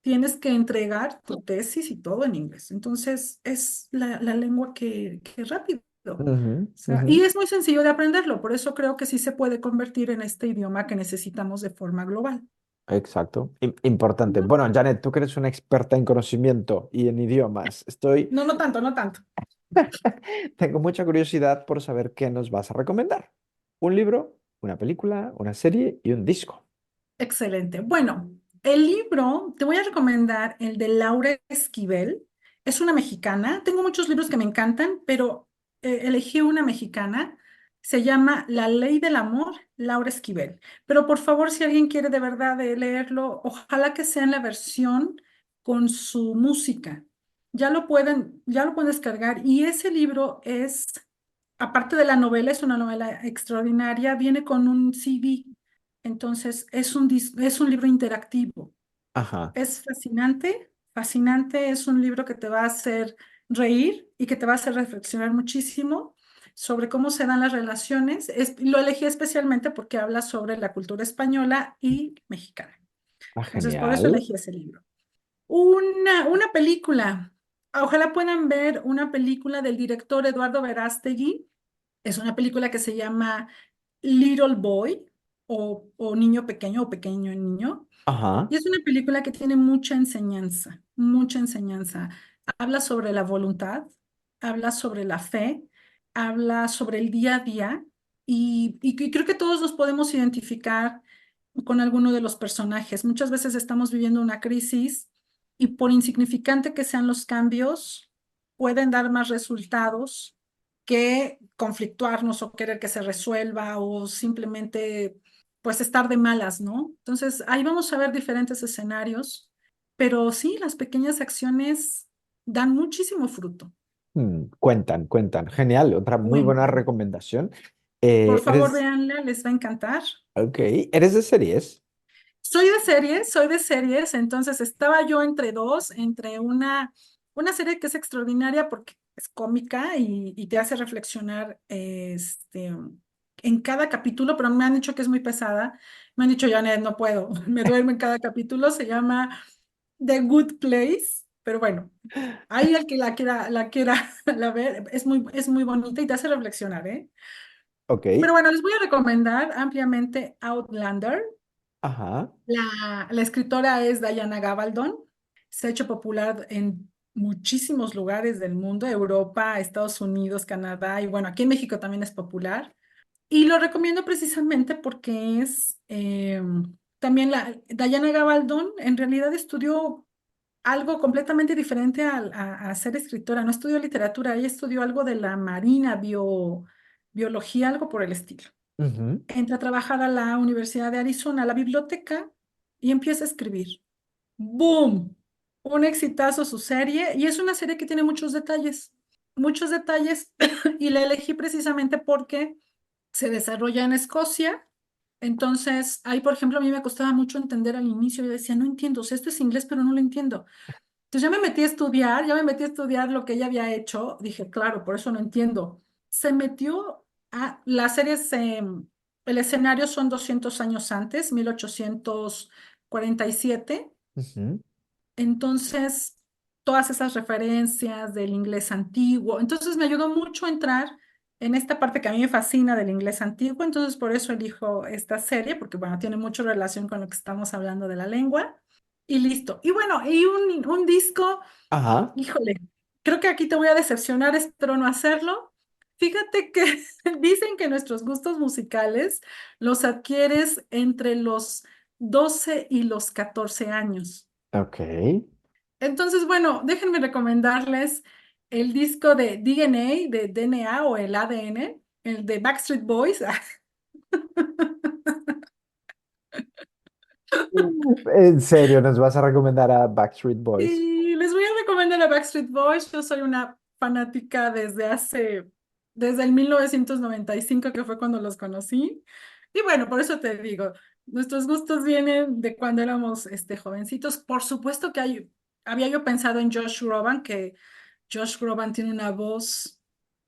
tienes que entregar tu tesis y todo en inglés. Entonces, es la lengua que rápido. O
Ujú,
sea,
ujú.
y es muy sencillo de aprenderlo. Por eso creo que sí se puede convertir en este idioma que necesitamos de forma global.
Exacto. Importante. Bueno, Janet, tú que eres una experta en conocimiento y en idiomas,
No, no tanto, no tanto.
tengo mucha curiosidad por saber qué nos vas a recomendar. Un libro, una película, una serie y un disco.
Excelente. Bueno, el libro, te voy a recomendar el de Laura Esquivel. Es una mexicana. Tengo muchos libros que me encantan, pero elegí una mexicana. Se llama La Ley del Amor, Laura Esquivel. Pero por favor, si alguien quiere de verdad leerlo, ojalá que sea en la versión con su música. Ya lo pueden descargar. Y ese libro es, aparte de la novela, es una novela extraordinaria. Viene con un CD. Entonces, es un libro interactivo.
Ajá.
Es fascinante, fascinante. Es un libro que te va a hacer reír y que te va a hacer reflexionar muchísimo sobre cómo se dan las relaciones. Lo elegí especialmente porque habla sobre la cultura española y mexicana.
Ah,
Entonces, por eso
genial.
elegí ese libro. Una película. Ojalá puedan ver una película del director Eduardo Verástegui. Es una película que se llama Little Boy o Niño Pequeño o Pequeño Niño.
Ajá.
Y es una película que tiene mucha enseñanza, mucha enseñanza. Habla sobre la voluntad, habla sobre la fe, habla sobre el día a día y creo que todos nos podemos identificar con alguno de los personajes. Muchas veces estamos viviendo una crisis y por insignificante que sean los cambios, pueden dar más resultados que conflictuarnos o querer que se resuelva o simplemente pues estar de malas, ¿no? Entonces, ahí vamos a ver diferentes escenarios, pero sí, las pequeñas acciones dan muchísimo fruto.
Cuentan, cuentan. Genial. Otra muy buena
Cuentan.
recomendación.
Por favor,
Eres,
véanla, les va a encantar.
ok, ¿eres de series?
Soy de series, entonces estaba yo entre dos, entre una serie que es extraordinaria porque es cómica y te hace reflexionar en cada capítulo, pero me han dicho que es muy pesada. Me han dicho, Janet, no puedo, me duermo en cada capítulo. Se llama The Good Place, pero bueno, ahí el que la quiera la ver, es muy bonita y te hace reflexionar, ¿eh?
Ok.
Pero bueno, les voy a recomendar ampliamente Outlander.
Ajá.
La escritora es Diana Gabaldon. Se ha hecho popular en muchísimos lugares del mundo, Europa, Estados Unidos, Canadá y bueno, aquí en México también es popular. Y lo recomiendo precisamente porque también Diana Gabaldon en realidad estudió algo completamente diferente a ser escritora. No estudió literatura, ella estudió algo de la marina, biología, algo por el estilo.
Ujú.
Entra a trabajar a la Universidad de Arizona, a la biblioteca, y empieza a escribir. ¡Boom! Un exitazo su serie, y es una serie que tiene muchos detalles, y la elegí precisamente porque se desarrolla en Escocia. Entonces, ahí, por ejemplo, a mí me costaba mucho entender al inicio. Yo decía, no entiendo, o sea, esto es inglés, pero no lo entiendo. Entonces ya me metí a estudiar lo que ella había hecho. Dije, claro, por eso no entiendo. Se metió a la serie, el escenario son 200 años antes, 1847.
Ujú.
Entonces, todas esas referencias del inglés antiguo. Entonces, me ayudó mucho a entrar en esta parte que a mí me fascina del inglés antiguo. Entonces, por eso elijo esta serie, porque, bueno, tiene mucha relación con lo que estamos hablando de la lengua. Y listo. Y bueno, y un disco,
Ajá.
híjole, creo que aquí te voy a decepcionar, espero no hacerlo. Fíjate que dicen que nuestros gustos musicales los adquieres entre los 12 y los 14 años.
Ok.
Entonces, bueno, déjenme recomendarles el disco de DNA, de DNA o el ADN, el de Backstreet Boys.
¿En serio nos vas a recomendar a Backstreet Boys?
Y les voy a recomendar a Backstreet Boys. Yo soy una fanática desde el 1995, que fue cuando los conocí. Y bueno, por eso te digo, nuestros gustos vienen de cuando éramos jovencitos. Por supuesto que había yo pensado en Josh Groban, que Josh Groban tiene una voz.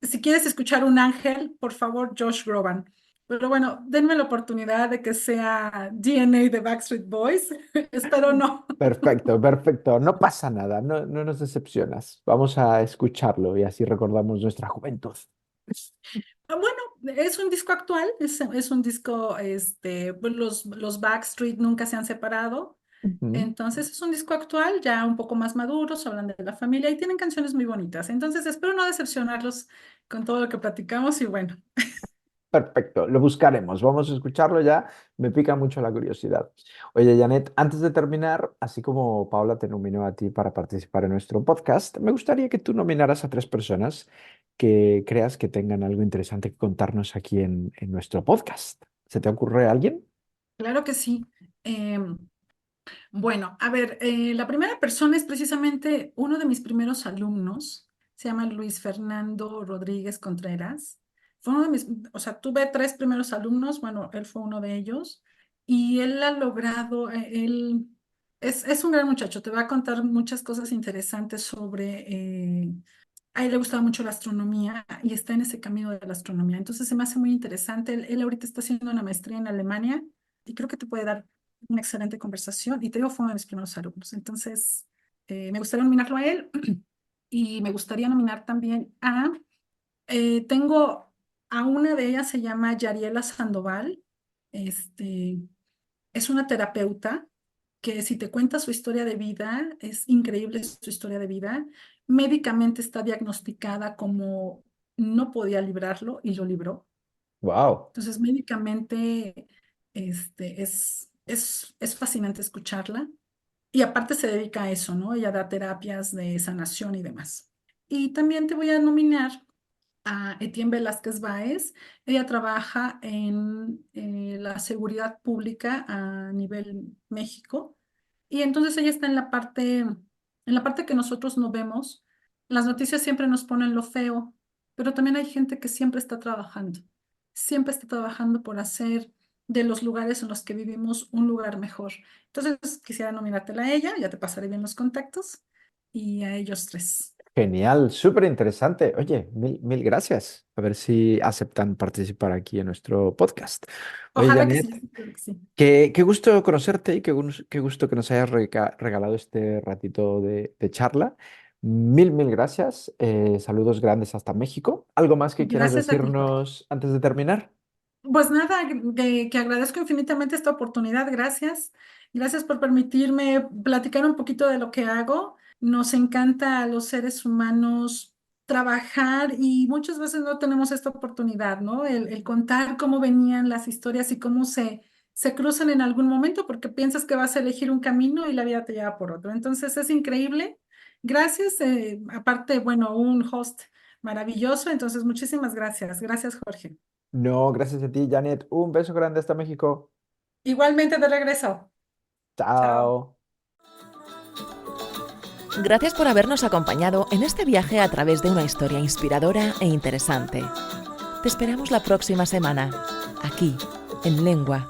Si quieres escuchar un ángel, por favor, Josh Groban. Pero bueno, denme la oportunidad de que sea DNA de Backstreet Boys. Espero no.
Perfecto, perfecto. No pasa nada, no, no nos decepcionas. Vamos a escucharlo y así recordamos nuestra juventud.
Bueno, es un disco actual, es un disco, pues los Backstreet nunca se han separado.
Ujú.
Entonces es un disco actual, ya un poco más maduros, hablan de la familia y tienen canciones muy bonitas. Entonces espero no decepcionarlos con todo lo que platicamos y bueno.
Perfecto, lo buscaremos. Vamos a escucharlo ya. Me pica mucho la curiosidad. Oye, Janet, antes de terminar, así como Paula te nominó a ti para participar en nuestro podcast, me gustaría que tú nominaras a tres personas que creas que tengan algo interesante que contarnos aquí en nuestro podcast. ¿Se te ocurre alguien?
Claro que sí. Bueno, a ver, la primera persona es precisamente uno de mis primeros alumnos, se llama Luis Fernando Rodríguez Contreras. Fue uno de mis, o sea, tuve tres primeros alumnos, bueno, él fue uno de ellos, y él ha logrado, es un gran muchacho, te va a contar muchas cosas interesantes a él le gustaba mucho la astronomía y está en ese camino de la astronomía. Entonces se me hace muy interesante. Él ahorita está haciendo una maestría en Alemania y creo que te puede dar una excelente conversación. Y te digo, fue uno de mis primeros alumnos. Entonces, me gustaría nominarlo a él y me gustaría nominar también tengo a una de ellas, se llama Yariela Sandoval. Este, es una terapeuta que si te cuenta su historia de vida, es increíble su historia de vida. Médicamente está diagnosticada como no podía librarlo y lo libró.
Wow.
Entonces, médicamente, es fascinante escucharla. Y aparte se dedica a eso, ¿no? Ella da terapias de sanación y demás. Y también te voy a nominar a Etienne Velázquez Báez. Ella trabaja en la seguridad pública a nivel México. Y entonces ella está en la parte que nosotros no vemos. Las noticias siempre nos ponen lo feo, pero también hay gente que siempre está trabajando por hacer de los lugares en los que vivimos un lugar mejor. Entonces quisiera nominártela a ella, ya te pasaré bien los contactos, y a ellos tres.
Genial, súper interesante. Oye, mil gracias. A ver si aceptan participar aquí en nuestro podcast. Oye,
Ojalá que
Janet,
sí, claro que sí.
qué gusto conocerte y qué gusto que nos hayas regalado este ratito de charla. Mil gracias. Saludos grandes hasta México. ¿Algo más que quieras
Gracias a ti, Jorge.
decirnos antes de terminar?
Pues nada, que agradezco infinitamente esta oportunidad. Gracias. Gracias por permitirme platicar un poquito de lo que hago. Nos encanta a los seres humanos trabajar y muchas veces no tenemos esta oportunidad, ¿no? El contar cómo venían las historias y cómo se cruzan en algún momento porque piensas que vas a elegir un camino y la vida te lleva por otro. Entonces es increíble. Gracias. Aparte, bueno, un host maravilloso. Entonces, muchísimas gracias. Gracias, Jorge.
No, gracias a ti, Janet. Un beso grande hasta México.
Igualmente de regreso. Chao.
Chao.
Gracias por habernos acompañado en este viaje a través de una historia inspiradora e interesante. Te esperamos la próxima semana, aquí, en Lengua.